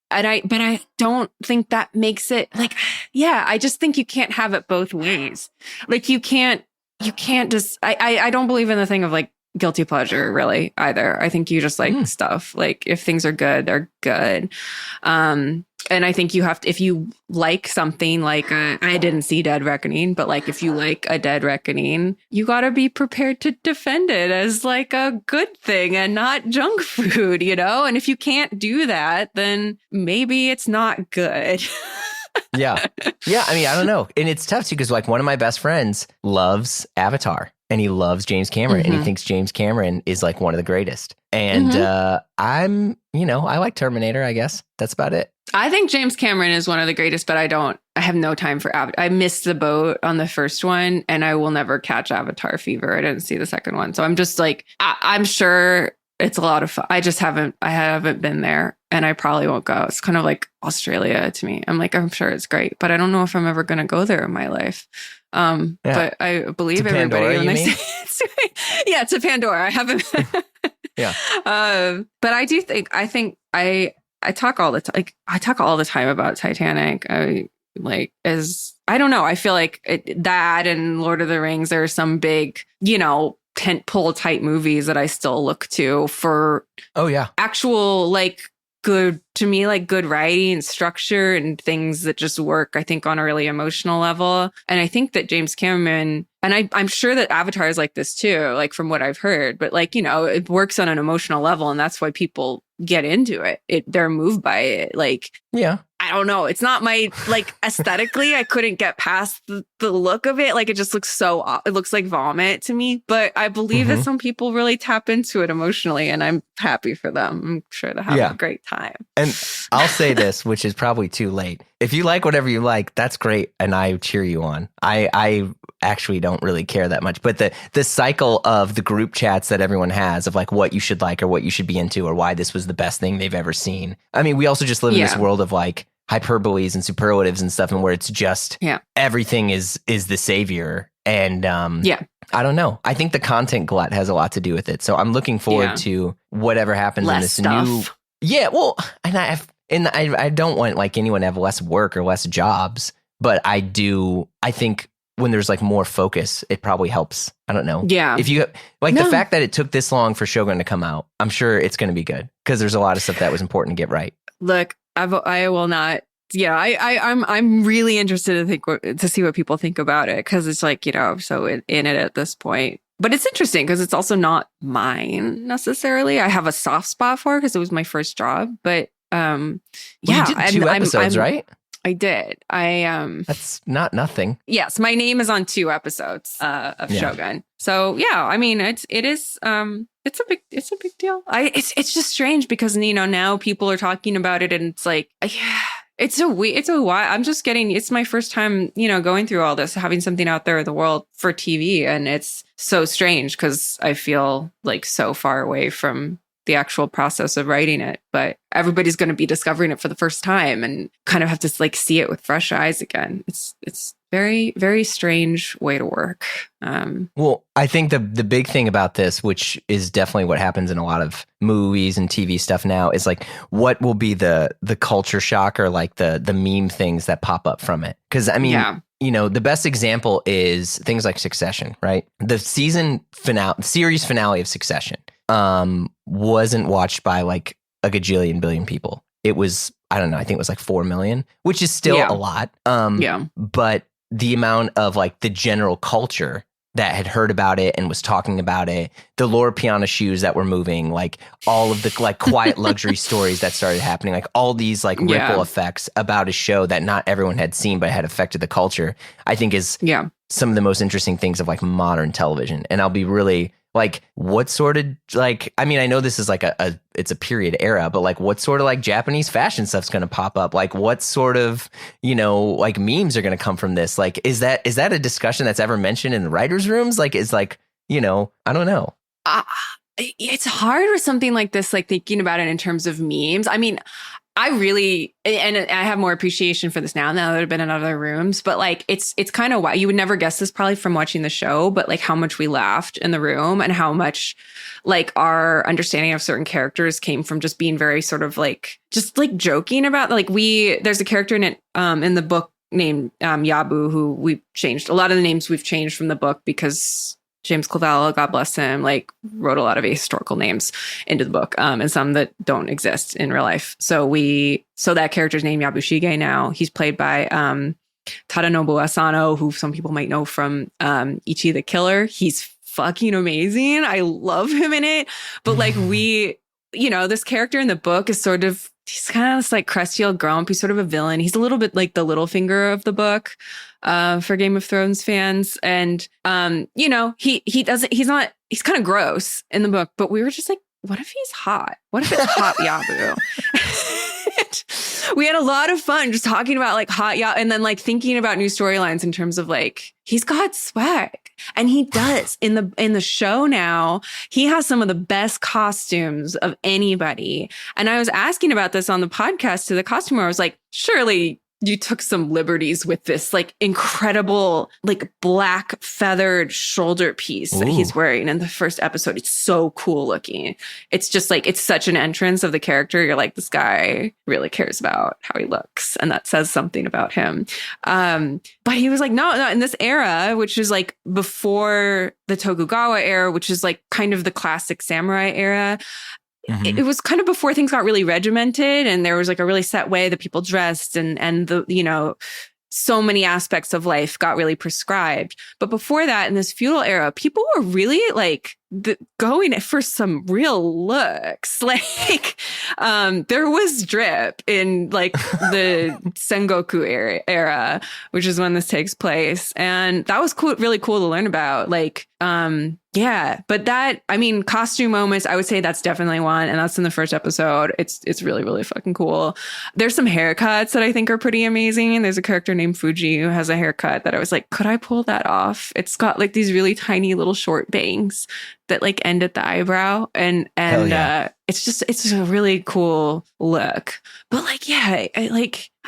But I don't think that makes it like, I just think you can't have it both ways. Like you can't just, I don't believe in the thing of like guilty pleasure really either. I think you just like stuff, like if things are good, they're good. And I think you have to, if you like something like, I didn't see Dead Reckoning, but like if you like a Dead Reckoning, you got to be prepared to defend it as like a good thing and not junk food, you know? And if you can't do that, then maybe it's not good. Yeah. I mean, I don't know. And it's tough too, because like one of my best friends loves Avatar, and he loves James Cameron, and he thinks James Cameron is like one of the greatest. And I'm, you know, I like Terminator, I guess. That's about it. I think James Cameron is one of the greatest, but I have no time for Avatar. I missed the boat on the first one, and I will never catch Avatar fever. I didn't see the second one. So I'm just like, I'm sure it's a lot of fun. I haven't been there, and I probably won't go. It's kind of like Australia to me. I'm like, I'm sure it's great, but I don't know if I'm ever going to go there in my life. But I believe everybody when they say it's yeah, to Pandora. I haven't. Yeah. But I do think, I talk all the time. Like I talk all the time about Titanic. I don't know. I feel like that and Lord of the Rings, there are some big, you know, tentpole type movies that I still look to for actual like good, to me, like good writing and structure and things that just work, I think, on a really emotional level. And I think that James Cameron, and I'm sure that Avatar is like this too, like from what I've heard, but like, you know, it works on an emotional level, and that's why people get into it. They're moved by it. Like, I don't know. It's not my, like, aesthetically, I couldn't get past the look of it. Like, it just looks it looks like vomit to me. But I believe that some people really tap into it emotionally, and I'm happy for them. I'm sure they'll have a great time. And I'll say this, which is probably too late. If you like whatever you like, that's great, and I cheer you on. I actually don't really care that much. But the cycle of the group chats that everyone has of like what you should like or what you should be into or why this was the best thing they've ever seen. I mean, we also just live in this world of like hyperboles and superlatives and stuff, and where it's just everything is the savior. And I don't know. I think the content glut has a lot to do with it. So I'm looking forward to whatever happens in this new. Yeah, well, and I don't want like anyone to have less work or less jobs, but I think when there's like more focus, it probably helps. I don't know. Yeah. If you like the fact that it took this long for Shogun to come out, I'm sure it's going to be good, because there's a lot of stuff that was important to get right. Look, I will not. Yeah, I'm really interested to see what people think about it, because it's like, you know, I'm so in it at this point. But it's interesting because it's also not mine necessarily. I have a soft spot for it because it was my first job. But you did 2 episodes, right? I did. That's not nothing. Yes, my name is on 2 episodes of Shogun. So yeah, I mean, it's a big deal. It's just strange because, you know, now people are talking about it, and it's like, it's a while. It's my first time, you know, going through all this, having something out there in the world for TV, and it's so strange because I feel like so far away from the actual process of writing it, but everybody's going to be discovering it for the first time and kind of have to like see it with fresh eyes again. It's very, very strange way to work. Well, I think the big thing about this, which is definitely what happens in a lot of movies and TV stuff now, is like, what will be the culture shock or like the meme things that pop up from it? Because I mean, you know, the best example is things like Succession, right? The series finale of Succession wasn't watched by like a gajillion billion people. It was, I don't know, I think it was like 4 million, which is still a lot. But the amount of like the general culture that had heard about it and was talking about it, the Lord Piana shoes that were moving, like all of the like quiet luxury stories that started happening, like all these like ripple effects about a show that not everyone had seen but had affected the culture, I think is some of the most interesting things of like modern television. And I'll be really like, what sort of like, I mean, I know this is like it's a period era, but like what sort of like Japanese fashion stuff's going to pop up? Like what sort of, you know, like memes are going to come from this? Like, is that a discussion that's ever mentioned in the writers' rooms? Like, is like, you know, I don't know. It's hard with something like this, like thinking about it in terms of memes. I mean, I really, and I have more appreciation for this now that I've been in other rooms, but like, it's kind of why you would never guess this probably from watching the show, but like how much we laughed in the room and how much like our understanding of certain characters came from just being very sort of like, just like joking about, like there's a character in it, in the book named Yabu, who we've changed. A lot of the names we've changed from the book because James Clavell, God bless him, like wrote a lot of historical names into the book, and some that don't exist in real life. So that character's named Yabushige now. He's played by Tadanobu Asano, who some people might know from Ichi the Killer. He's fucking amazing. I love him in it. But like this character in the book is sort of, he's kind of this like crusty old grump. He's sort of a villain. He's a little bit like the Littlefinger of the book. For Game of Thrones fans. And, he's kind of gross in the book, but we were just like, what if he's hot? What if it's hot Yabu? We had a lot of fun just talking about like hot Yabu and then like thinking about new storylines in terms of like, he's got swag and he does in the show now. He has some of the best costumes of anybody. And I was asking about this on the podcast to the costumer. I was like, surely you took some liberties with this like incredible, like black feathered shoulder piece that he's wearing in the first episode. It's so cool looking. It's just like, it's such an entrance of the character. You're like, this guy really cares about how he looks. And that says something about him. But he was like, no, in this era, which is like before the Tokugawa era, which is like kind of the classic samurai era. Mm-hmm. It was kind of before things got really regimented and there was like a really set way that people dressed and the, so many aspects of life got really prescribed. But before that, in this feudal era, people were really like going for some real looks. Like there was drip in like the Sengoku era, which is when this takes place. And that was cool, really cool to learn about. Like, but costume moments, I would say that's definitely one. And that's in the first episode. It's really, really fucking cool. There's some haircuts that I think are pretty amazing. There's a character named Fuji who has a haircut that I was like, could I pull that off? It's got like these really tiny little short bangs that like end at the eyebrow and it's a really cool look. But like, I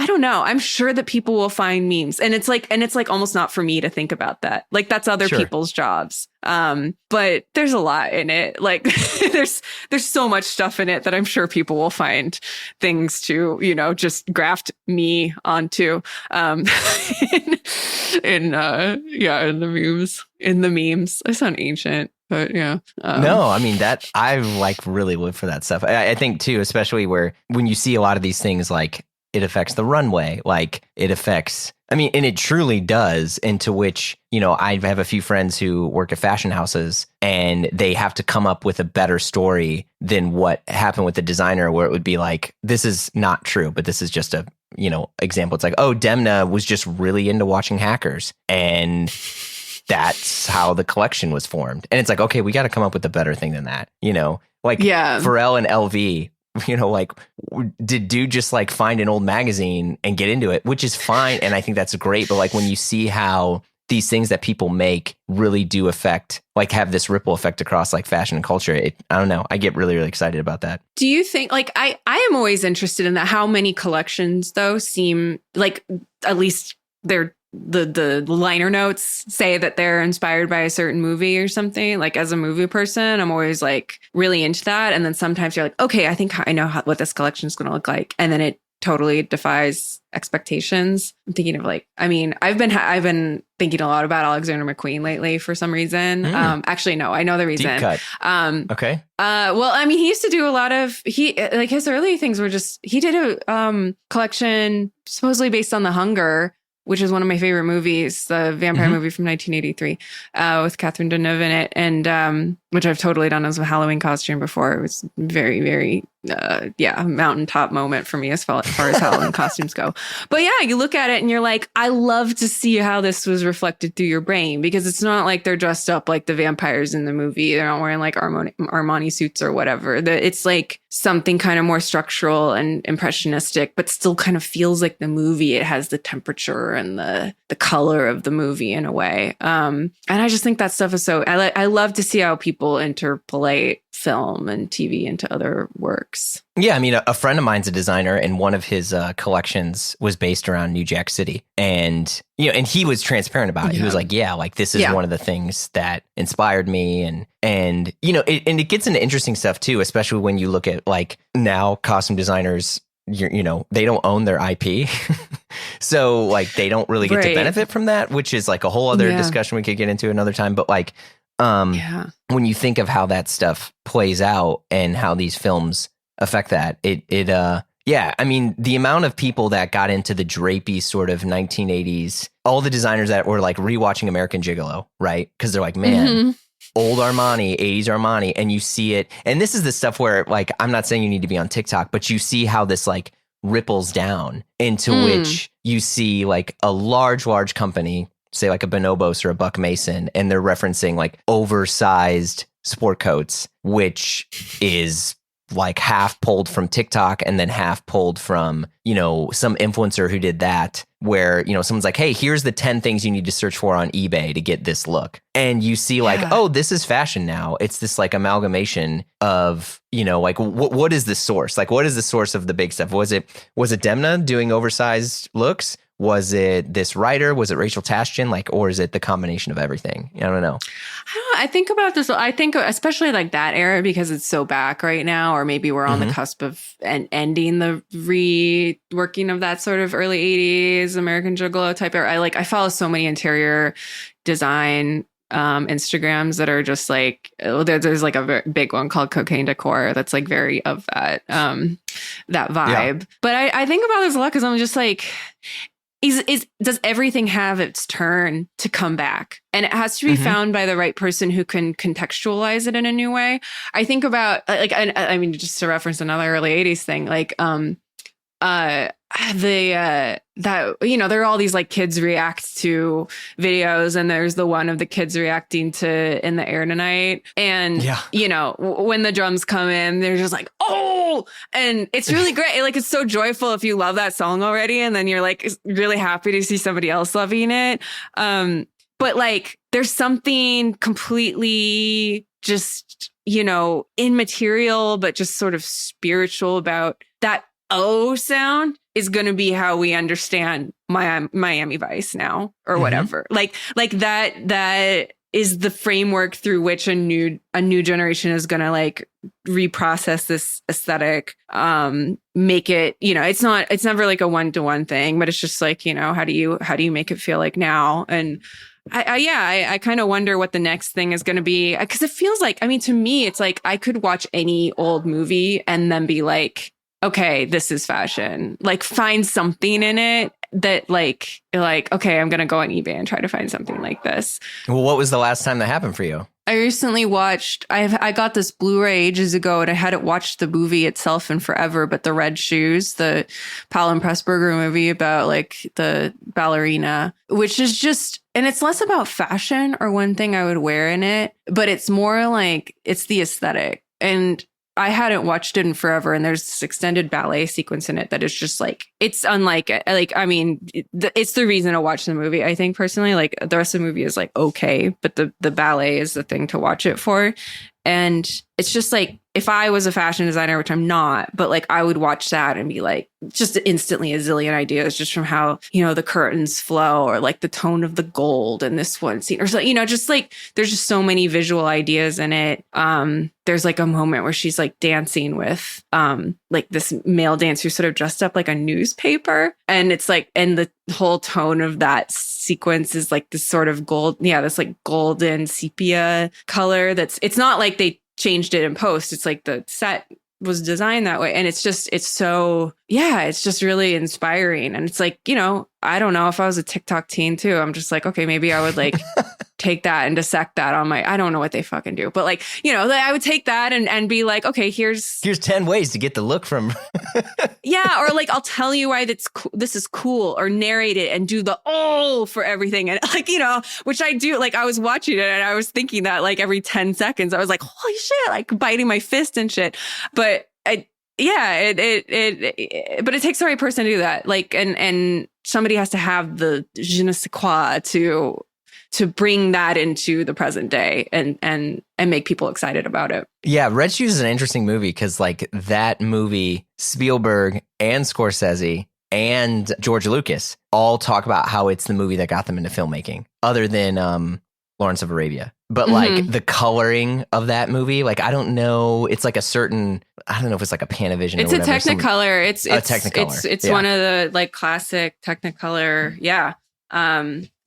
don't know. I'm sure that people will find memes and it's like almost not for me to think about that. Like that's other people's jobs. But there's a lot in it. Like there's so much stuff in it that I'm sure people will find things to, just graft me onto, in the memes. I sound ancient. But yeah. No, I mean that I like really live for that stuff. I think too, especially when you see a lot of these things, like it affects the runway, like it affects, and it truly does, into which, I have a few friends who work at fashion houses and they have to come up with a better story than what happened with the designer, where it would be like, this is not true, but this is just a, example. It's like, oh, Demna was just really into watching Hackers and that's how the collection was formed. And it's like, okay, we got to come up with a better thing than that, like Pharrell and LV, like did dude just like find an old magazine and get into it, which is fine. And I think that's great. But like when you see how these things that people make really do affect, like have this ripple effect across like fashion and culture, I don't know. I get really, really excited about that. Do you think like, I am always interested in that. How many collections though seem like, at least they're, the liner notes say that they're inspired by a certain movie or something. Like as a movie person, I'm always like really into that. And then sometimes you're like, okay, I think I know what this collection is going to look like. And then it totally defies expectations. I'm thinking of like, I've been thinking a lot about Alexander McQueen lately for some reason. Actually, no, I know the reason. Deep cut. Okay. Well, he used to do a lot of, his early things were just, he did a collection supposedly based on The Hunger. which is one of my favorite movies, the vampire movie from 1983, with Catherine Deneuve in it, and which I've totally done as a Halloween costume before. It was very, very, mountaintop moment for me as far as Halloween costumes go. But yeah, you look at it and you're like, I love to see how this was reflected through your brain, because it's not like they're dressed up like the vampires in the movie. They're not wearing like Armani suits or whatever. It's like something kind of more structural and impressionistic, but still kind of feels like the movie. It has the temperature and the color of the movie in a way. And I just think that stuff is so, I love to see how people interpolate film and TV into other works. Yeah, I mean, a friend of mine's a designer, and one of his collections was based around New Jack City. And, and he was transparent about it. He was like, this is one of the things that inspired me. And it gets into interesting stuff too, especially when you look at like now costume designers, they don't own their IP. So like they don't really get to benefit from that, which is like a whole other discussion we could get into another time. But like, when you think of how that stuff plays out and how these films affect that, I mean, the amount of people that got into the drapey sort of 1980s, all the designers that were like rewatching American Gigolo, right? Because they're like, man, old Armani, 80s Armani, and you see it. And this is the stuff where like, I'm not saying you need to be on TikTok, but you see how this like ripples down into which you see like a large company, say like a Bonobos or a Buck Mason, and they're referencing like oversized sport coats, which is like half pulled from TikTok and then half pulled from, some influencer who did that, where, someone's like, hey, here's the 10 things you need to search for on eBay to get this look. And you see like, oh, this is fashion now. It's this like amalgamation of, like what is the source? Like, what is the source of the big stuff? Was it Demna doing oversized looks? Was it this writer? Was it Rachel Taschen? Like, or is it the combination of everything? I don't know. I think about this. I think especially like that era, because it's so back right now, or maybe we're on the cusp of ending the reworking of that sort of early 80s American Gigolo type era. I follow so many interior design Instagrams that are just like, there's like a very big one called Cocaine Decor that's like very of that vibe. Yeah. But I think about this a lot because I'm just like, does everything have its turn to come back? And it has to be found by the right person who can contextualize it in a new way. I think about I mean, just to reference another early 80s thing, like there are all these like kids react to videos, and there's the one of the kids reacting to In the Air Tonight, and when the drums come in, they're just like, oh, and it's really great. Like, it's so joyful if you love that song already, and then you're like really happy to see somebody else loving it. But like, there's something completely just immaterial but just sort of spiritual about that. Sound is going to be how we understand Miami Vice now, or whatever. Like that is the framework through which a new generation is going to like reprocess this aesthetic, make it, it's never like a one-to-one thing, but it's just like, how do you make it feel like now? And I kind of wonder what the next thing is going to be, because it feels like, I mean, to me, it's like I could watch any old movie and then be like, okay, this is fashion. Like, find something in it that like, okay, I'm going to go on eBay and try to find something like this. Well, what was the last time that happened for you? I recently watched, I got this Blu-ray ages ago, and I hadn't watched the movie itself in forever, but The Red Shoes, the Powell and Pressburger movie about like the ballerina, which is just, and it's less about fashion or one thing I would wear in it, but it's more like, it's the aesthetic. And I hadn't watched it in forever, and there's this extended ballet sequence in it that is just like, it's unlike it. Like, I mean, it's the reason to watch the movie. I think personally, like, the rest of the movie is like, okay, but the ballet is the thing to watch it for. And it's just like, if I was a fashion designer, which I'm not, but like, I would watch that and be like, just instantly a zillion ideas just from how, the curtains flow, or like the tone of the gold in this one scene, or so, just like, there's just so many visual ideas in it. There's like a moment where she's like dancing with like this male dancer sort of dressed up like a newspaper. And it's like, and the whole tone of that sequence is like this sort of gold, this like golden sepia color. It's not like they changed it in post. It's like the set was designed that way. And it's just really inspiring. And it's like, I don't know, if I was a TikTok teen too, I'm just like, okay, maybe I would like take that and dissect that on I don't know what they fucking do, but like, I would take that and be like, okay, here's 10 ways to get the look from. Yeah. Or like, I'll tell you why this is cool, or narrate it and do the for everything. And like, which I do, like I was watching it and I was thinking that like every 10 seconds, I was like, holy shit, like biting my fist and shit. But but it takes the right person to do that. Like, and somebody has to have the je ne sais quoi to bring that into the present day and make people excited about it. Yeah, Red Shoes is an interesting movie because like that movie, Spielberg and Scorsese and George Lucas all talk about how it's the movie that got them into filmmaking, other than Lawrence of Arabia. But like the coloring of that movie, like I don't know, it's like I don't know if it's like a Panavision. It's or a Technicolor. It's Technicolor. It's one of the like classic Technicolor. Yeah.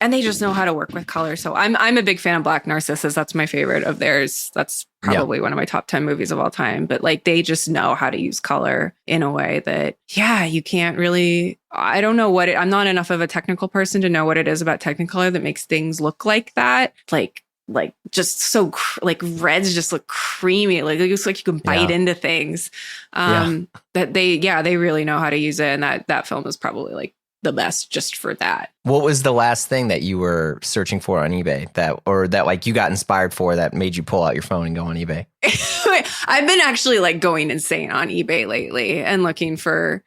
And they just know how to work with color. So I'm a big fan of Black Narcissus. That's my favorite of theirs. That's probably one of my top 10 movies of all time. But like they just know how to use color in a way that, you can't really. I don't know I'm not enough of a technical person to know what it is about Technicolor that makes things look like that. Like just so like reds just look creamy. Like it looks like you can bite into things. That they really know how to use it. And that film is probably like the best just for that. What was the last thing that you were searching for on eBay that like you got inspired for that made you pull out your phone and go on eBay? I've been actually like going insane on eBay lately and looking for,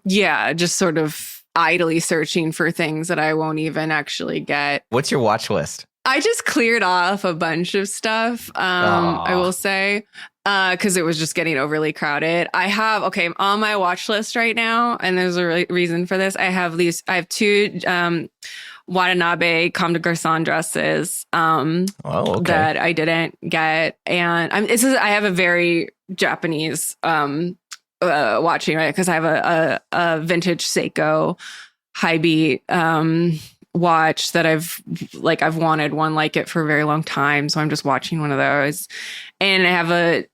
just sort of idly searching for things that I won't even actually get. What's your watch list? I just cleared off a bunch of stuff, I will say, because it was just getting overly crowded. I have, on my watch list right now, and there's a reason for this. I have two Watanabe Comme des Garçons dresses that I didn't get. And I have a very Japanese watching, right? Because I have a vintage Seiko high beat watch that I've wanted one like it for a very long time. So I'm just watching one of those. And I have a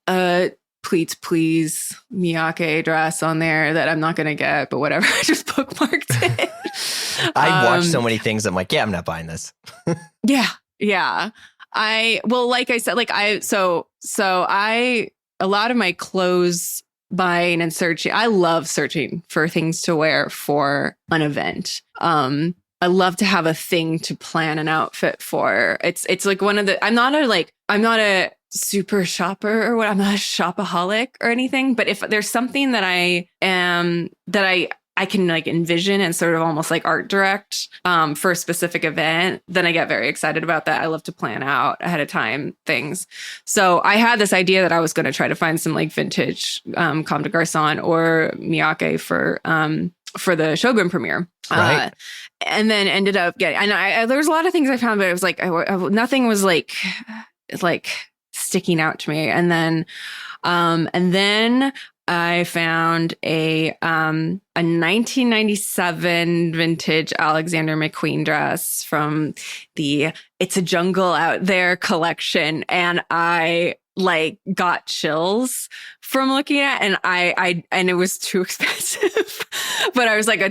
please Miyake dress on there that I'm not going to get, but whatever. I just bookmarked it. I watch so many things. I'm like, I'm not buying this. Yeah. Like I said, like a lot of my clothes buying and searching, I love searching for things to wear for an event. I love to have a thing to plan an outfit for. It's like one of the, I'm not a super shopper or what. I'm not a shopaholic or anything, but if there's something that I can like envision and sort of almost like art direct for a specific event, then I get very excited about that. I love to plan out ahead of time things. So I had this idea that I was going to try to find some like vintage Comme des Garçons or Miyake for the Shogun premiere. Right. And then ended up getting, and there was a lot of things I found, but it was like, nothing was like sticking out to me. And then I found a 1997 vintage Alexander McQueen dress from the It's a Jungle Out There collection. And I like got chills from looking at it, and it was too expensive, but I was like,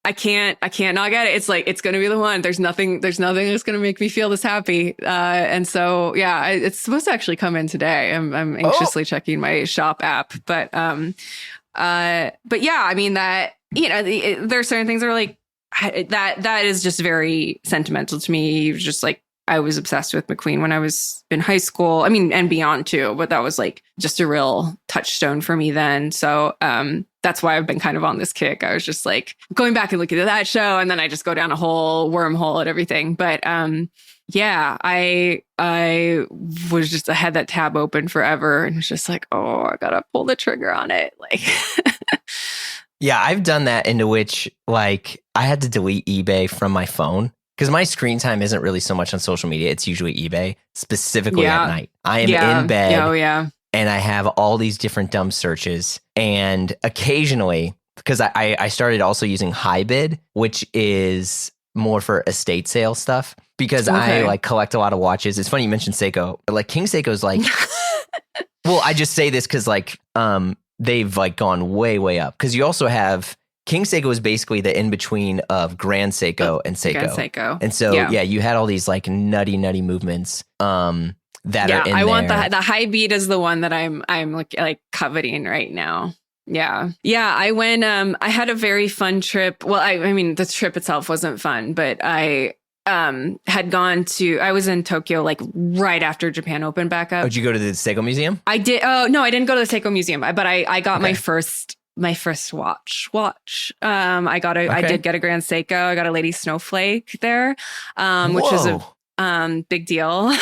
I can't not get it. It's like, it's going to be the one. There's nothing that's going to make me feel this happy. And so, it's supposed to actually come in today. I'm anxiously checking my shop app, but yeah, I mean that, there are certain things that are like, that is just very sentimental to me. Just like, I was obsessed with McQueen when I was in high school. I mean, and beyond too, but that was like just a real touchstone for me then. So, that's why I've been kind of on this kick. I was just like going back and looking at that show, and then I just go down a whole wormhole and everything. But yeah, I was just, I had that tab open forever and was just like, oh, I gotta pull the trigger on it. Like, yeah, I've done that, into which like I had to delete eBay from my phone because my screen time isn't really so much on social media. It's usually eBay, specifically at night. I am in bed. Oh yeah. And I have all these different dumb searches. And occasionally, because I started also using HiBid, which is more for estate sale stuff, because I like collect a lot of watches. It's funny you mentioned Seiko, but like King Seiko's like Well, I just say this because like they've like gone way up, because you also have King Seiko is basically the in between of Grand Seiko and Seiko. Grand Seiko. And so you had all these like nutty movements that are in there. I want the high beat is the one that I'm like coveting right now. Yeah. I went I had a very fun trip. Well, I mean the trip itself wasn't fun, but I had gone to, I was in Tokyo like right after Japan opened back up. Oh, did you go to the Seiko Museum? I did. Oh, no, I didn't go to the Seiko Museum, but I got my first watch. I did get a Grand Seiko. I got a Lady Snowflake there, which is a big deal.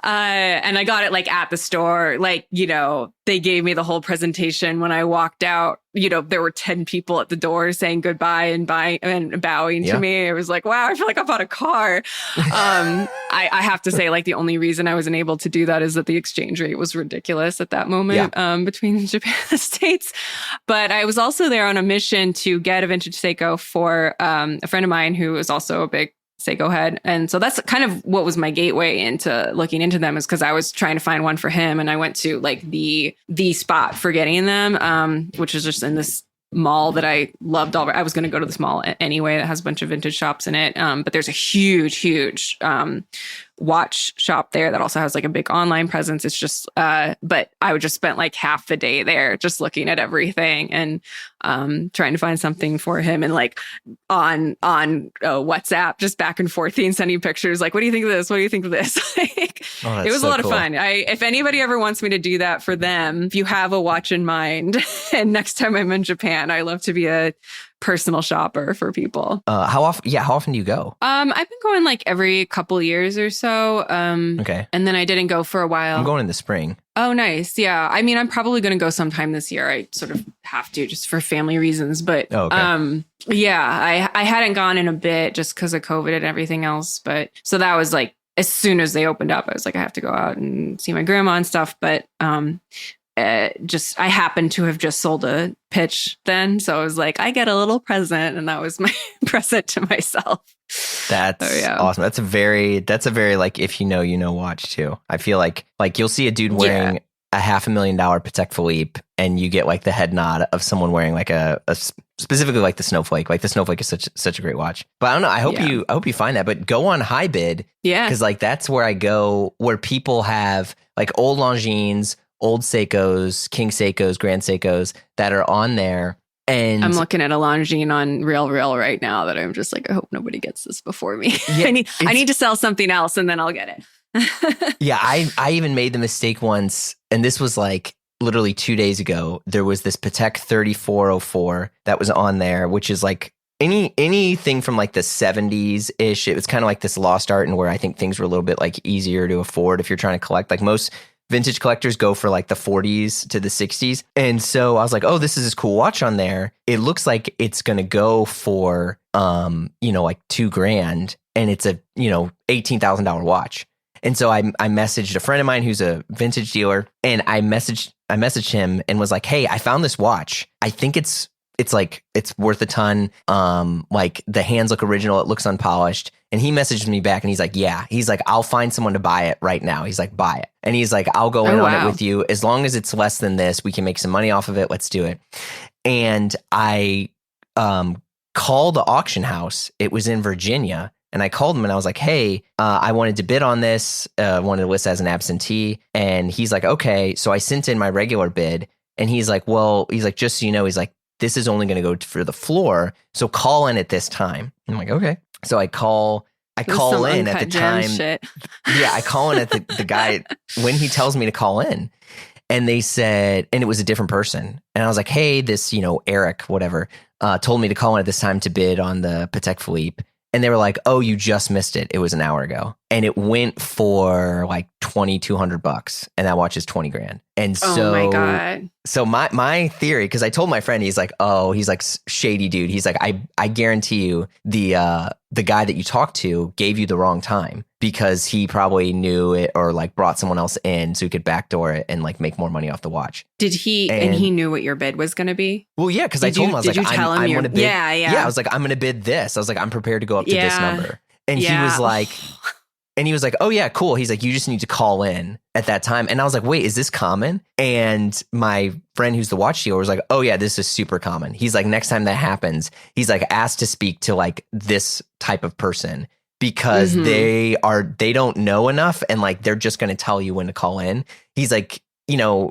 And I got it like at the store, like, you know, they gave me the whole presentation when I walked out. You know, there were 10 people at the door saying goodbye and bowing to me. It was like, wow, I feel like I bought a car. I have to say, like, the only reason I wasn't able to do that is that the exchange rate was ridiculous at that moment between Japan and the States. But I was also there on a mission to get a vintage Seiko for a friend of mine who was also a big Seiko head. And so that's kind of what was my gateway into looking into them, is because I was trying to find one for him. And I went to like the spot for getting them, which is just in this mall that I loved. I was going to go to this mall anyway that has a bunch of vintage shops in it. But there's a huge watch shop there that also has like a big online presence. It's just, but I would just spent like half the day there just looking at everything and trying to find something for him, and like on WhatsApp, just back and forth and sending pictures. Like, what do you think of this? What do you think of this? Like, it was a lot of fun. If anybody ever wants me to do that for them, if you have a watch in mind, and next time I'm in Japan, I love to be a personal shopper for people. How often do you go? I've been going like every couple years or so. Okay. And then I didn't go for a while. I'm going in the spring. Oh, nice. Yeah. I mean, I'm probably going to go sometime this year. I sort of have to, just for family reasons. But yeah, I hadn't gone in a bit just because of COVID and everything else. But so that was like, as soon as they opened up, I was like, I have to go out and see my grandma and stuff. But I happened to have just sold a pitch then. So I was like, I get a little present. And that was my present to myself. That's awesome. That's a very like, if you know watch too. I feel like you'll see a dude wearing a $500,000 Patek Philippe, and you get like the head nod of someone wearing like a specifically like the Snowflake. Like the Snowflake is such a great watch. But I don't know. I hope you find that. But go on High Bid. Yeah. Because like that's where I go, where people have like old Longines, old Seikos, King Seikos, Grand Seikos that are on there. And I'm looking at a Longines on Real right now that I'm just like, I hope nobody gets this before me. Yeah, I need to sell something else and then I'll get it. Yeah, I even made the mistake once, and this was like literally 2 days ago. There was this Patek 3404 that was on there, which is like anything from like the 70s ish. It was kind of like this lost art, and where I think things were a little bit like easier to afford if you're trying to collect. Like most vintage collectors go for like the 40s to the 60s. And so I was like, oh, this is this cool watch on there. It looks like it's going to go for, like $2,000, and it's a, $18,000 watch. And so I messaged a friend of mine who's a vintage dealer, and I messaged him and was like, hey, I found this watch. I think it's worth a ton. Like the hands look original. It looks unpolished. And he messaged me back, and he's like, yeah, he's like, I'll find someone to buy it right now. He's like, buy it. And he's like, I'll go in on it with you. As long as it's less than this, we can make some money off of it. Let's do it. And I called the auction house. It was in Virginia. And I called him and I was like, hey, I wanted to bid on this, wanted to list as an absentee. And he's like, okay. So I sent in my regular bid, and he's like, just so you know, he's like, this is only going to go for the floor. So call in at this time. I'm like, okay. So I call in at the time. Shit. Yeah, I call in at the guy when he tells me to call in. And they said, and it was a different person. And I was like, hey, this, Eric, whatever, told me to call in at this time to bid on the Patek Philippe. And they were like, oh, you just missed it. It was an hour ago. And it went for like $2,200. And that watch is $20,000. And so, oh my God. So my theory, because I told my friend, he's like, shady dude. He's like, I guarantee you the guy that you talked to gave you the wrong time, because he probably knew it or like brought someone else in so he could backdoor it and like make more money off the watch. Did he, and he knew what your bid was going to be? Well, yeah, because I told him, I was like, I'm going to bid. Yeah. Yeah, I was like, I'm going to bid this. I was like, I'm prepared to go up to this number. And he was like, And he was like, oh, yeah, cool. He's like, you just need to call in at that time. And I was like, wait, is this common? And my friend who's the watch dealer was like, oh, yeah, this is super common. He's like, next time that happens, he's like, asked to speak to like this type of person because they don't know enough. And like, they're just going to tell you when to call in. He's like,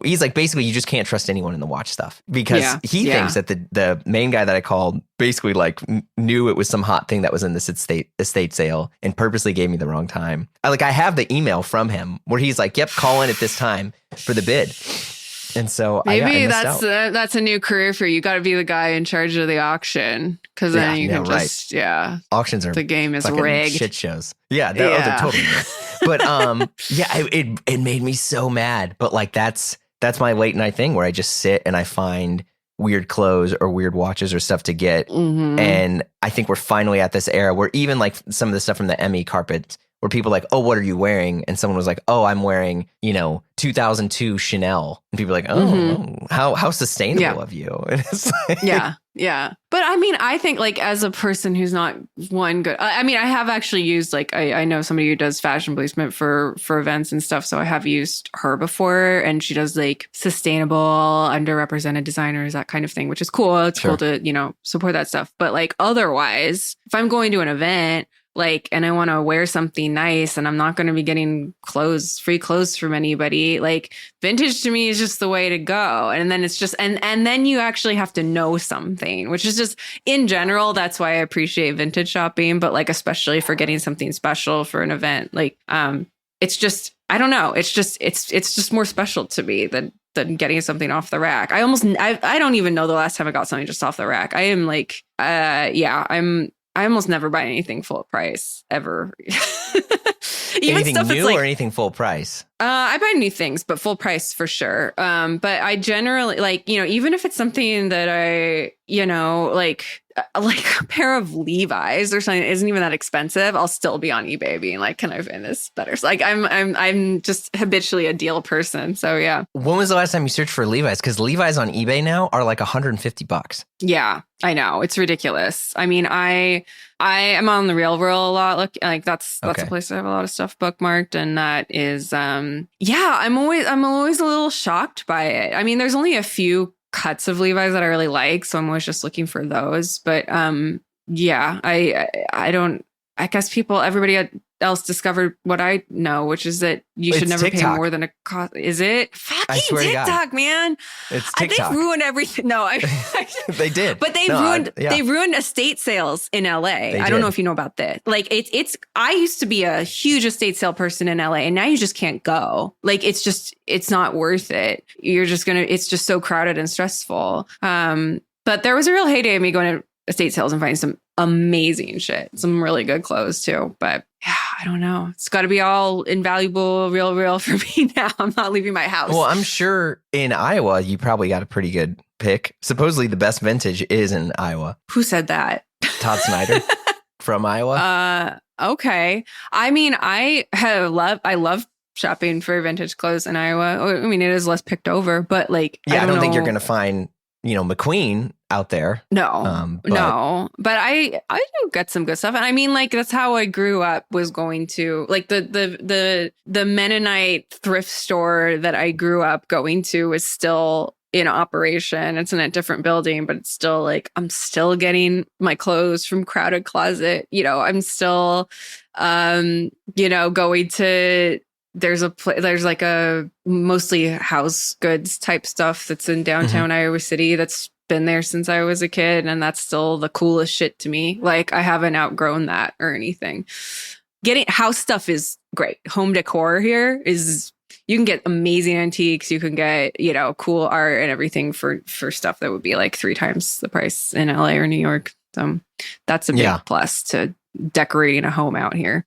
he's like, basically, you just can't trust anyone in the watch stuff because he thinks that the main guy that I called basically like knew it was some hot thing that was in this estate sale and purposely gave me the wrong time. I have the email from him where he's like, yep, call in at this time for the bid. And so maybe that's a new career for you. Got to be the guy in charge of the auction because then you can just auctions are the game is rigged shit shows. Yeah, those are totally rigged. But it made me so mad. But like that's my late night thing where I just sit and I find weird clothes or weird watches or stuff to get. And I think we're finally at this era where even like some of the stuff from the Emmy carpet where people are like, oh, what are you wearing? And someone was like, oh, I'm wearing, 2002 Chanel. And people are like, oh, how sustainable of you. And it's like, yeah. But I mean, I think like as a person who's not one good, I mean, I have actually used like, I know somebody who does fashion placement for events and stuff. So I have used her before and she does like sustainable, underrepresented designers, that kind of thing, which is cool. It's cool to, support that stuff. But like otherwise, if I'm going to an event, like, and I want to wear something nice and I'm not going to be getting free clothes from anybody, like vintage to me is just the way to go. And then it's just, and then you actually have to know something, which is just in general, that's why I appreciate vintage shopping, but like, especially for getting something special for an event, like, it's just, I don't know. It's just more special to me than getting something off the rack. I don't even know the last time I got something just off the rack. I am like, I almost never buy anything full price ever. Even anything stuff new or anything full price? I buy new things, but full price for sure. But I generally like, even if it's something that I, like a pair of Levi's or something that isn't even that expensive, I'll still be on eBay being like, can I find this better? So like I'm just habitually a deal person. So yeah. When was the last time you searched for Levi's? Because Levi's on eBay now are like $150. Yeah, I know. It's ridiculous. I mean, I am on the Real World a lot. Look, like that's a place I have a lot of stuff bookmarked, and that is I'm always a little shocked by it. I mean, there's only a few cuts of Levi's that I really like, so I'm always just looking for those. But I guess everybody else discovered what I know, which is that you should never pay more than a cost. Is it fucking TikTok, man? It's TikTok. They ruined everything. No, they did, but they ruined estate sales in LA. I don't know if you know about this. Like I used to be a huge estate sale person in LA, and now you just can't go. Like it's not worth it. It's just so crowded and stressful. But there was a real heyday of me going to estate sales and finding some amazing shit, some really good clothes too. But yeah, I don't know. It's got to be all invaluable, real for me now. I'm not leaving my house. Well, I'm sure in Iowa, you probably got a pretty good pick. Supposedly the best vintage is in Iowa. Who said that? Todd Snyder from Iowa. Okay. I mean, I love shopping for vintage clothes in Iowa. I mean, it is less picked over, but like, I don't think you're going to find, McQueen out there. No, but I do get some good stuff. And I mean, like, that's how I grew up, was going to like the Mennonite thrift store that I grew up going to is still in operation. It's in a different building, but it's still like, I'm still getting my clothes from Crowded Closet. I'm still, going to, there's like a mostly house goods type stuff that's in downtown Iowa City that's been there since I was a kid, and that's still the coolest shit to me. Like, I haven't outgrown that or anything. Getting house stuff is great. Home decor here is, you can get amazing antiques, you can get, cool art and everything for stuff that would be like 3 times the price in LA or New York. So that's a big plus to decorating a home out here.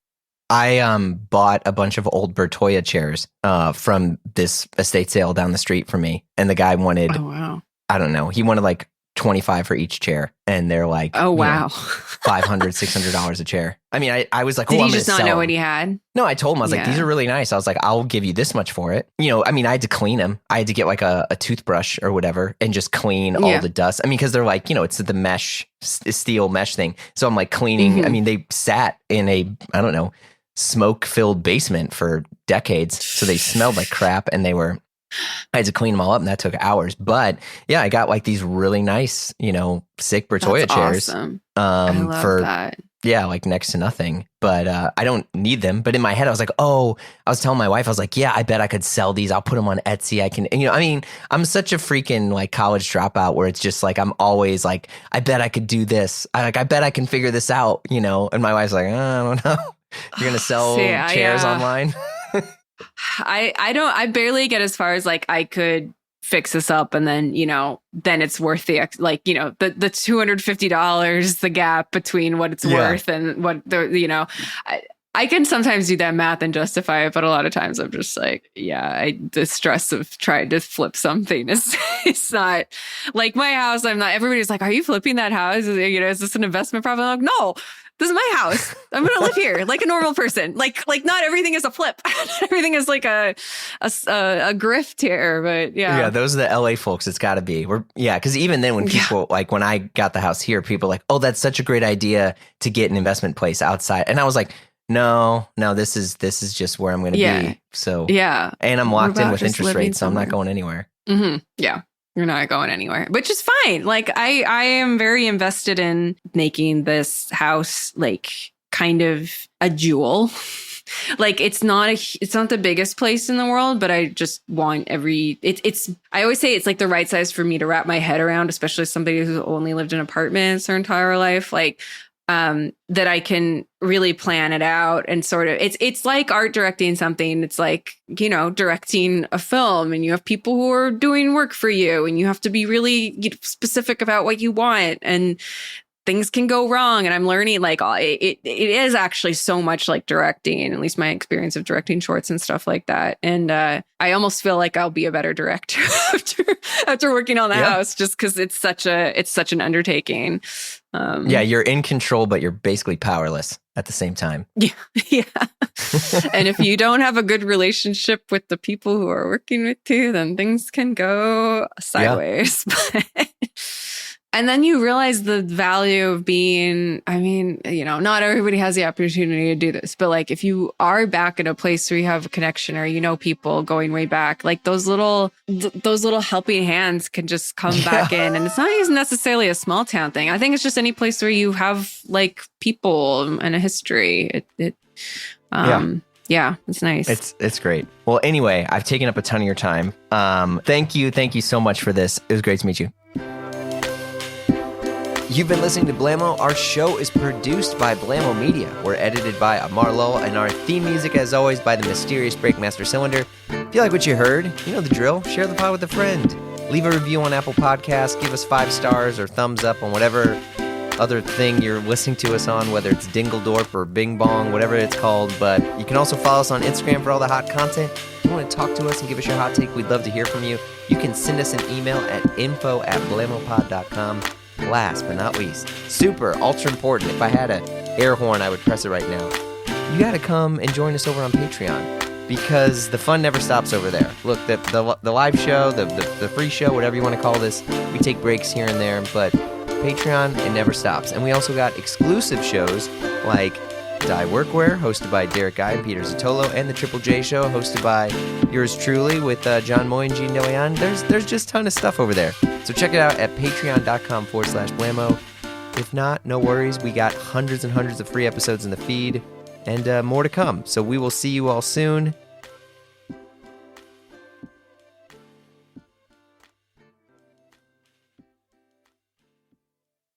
I bought a bunch of old Bertoya chairs from this estate sale down the street from me. And the guy wanted, I don't know, he wanted like $25 for each chair. And they're like, $500, $600 a chair. I mean, I was like, did he just not know what he had? No, I told him, I was like, these are really nice. I was like, I'll give you this much for it. I mean, I had to clean them. I had to get like a toothbrush or whatever and just clean all the dust. I mean, because they're like, it's the steel mesh thing. So I'm like cleaning. I mean, they sat in a, I don't know, smoke-filled basement for decades. So they smelled like crap, and I had to clean them all up, and that took hours. But yeah, I got like these really nice, sick Bertoya chairs. Awesome. I love that. Yeah, like next to nothing. But I don't need them. But in my head, I was like, I was telling my wife, I was like, yeah, I bet I could sell these. I'll put them on Etsy. I can, I'm such a freaking like college dropout where it's just like, I'm always like, I bet I could do this. I bet I can figure this out, And my wife's like, I don't know. You're going to sell chairs online? I barely get as far as like, I could fix this up, and then then it's worth the $250, the gap between what it's worth and what I can sometimes do that math and justify it, but a lot of times I'm just like, the stress of trying to flip something is not like my house. Everybody's like, are you flipping that house? Is this an investment property? I'm like, no. This is my house. I'm going to live here like a normal person. Like not everything is a flip. Everything is like a grift here. But yeah, those are the LA folks. It's got to be. Because even then, when people like when I got the house here, people were like, oh, that's such a great idea to get an investment place outside. And I was like, no, this is just where I'm going to be. So and I'm locked in with interest rates, so I'm not going anywhere. Mm-hmm. Yeah. You're not going anywhere, which is fine. Like I am very invested in making this house like kind of a jewel. Like it's not the biggest place in the world, but I just want I always say it's like the right size for me to wrap my head around, especially somebody who's only lived in apartments their entire life. Like that I can really plan it out and sort of, it's like art directing something. It's like, directing a film, and you have people who are doing work for you, and you have to be really specific about what you want, and things can go wrong. And I'm learning like it is actually so much like directing, at least my experience of directing shorts and stuff like that. And I almost feel like I'll be a better director after working on the house, just because it's such an undertaking. You're in control, but you're basically powerless at the same time. Yeah. And if you don't have a good relationship with the people who are working with you, then things can go sideways. Yeah. And then you realize the value of being, not everybody has the opportunity to do this, but like if you are back in a place where you have a connection or people going way back, like those little helping hands can just come back in. And it's not even necessarily a small town thing. I think it's just any place where you have like people and a history. It's nice. It's great. Well, anyway, I've taken up a ton of your time. Thank you so much for this. It was great to meet you. You've been listening to Blamo. Our show is produced by Blamo Media. We're edited by Amar Lowell, and our theme music, as always, by the mysterious Breakmaster Cylinder. If you like what you heard, you know the drill. Share the pod with a friend. Leave a review on Apple Podcasts. Give us 5 stars or thumbs up on whatever other thing you're listening to us on, whether it's Dingledorp or Bing Bong, whatever it's called. But you can also follow us on Instagram for all the hot content. If you want to talk to us and give us your hot take, we'd love to hear from you. You can send us an email at info@blamopod.com. Last but not least, super ultra important, if I had an air horn I would press it right now, you gotta come and join us over on Patreon, because the fun never stops over there. Look, the live show, the free show, whatever you want to call this, we take breaks here and there, but Patreon, it never stops. And we also got exclusive shows like Die Workwear, hosted by Derek Guy and Peter Zotolo, and the Triple J Show, hosted by yours truly with John Moy and Gene DeLeon. There's just a ton of stuff over there. So check it out at patreon.com/Blamo. If not, no worries. We got hundreds and hundreds of free episodes in the feed, and more to come. So we will see you all soon.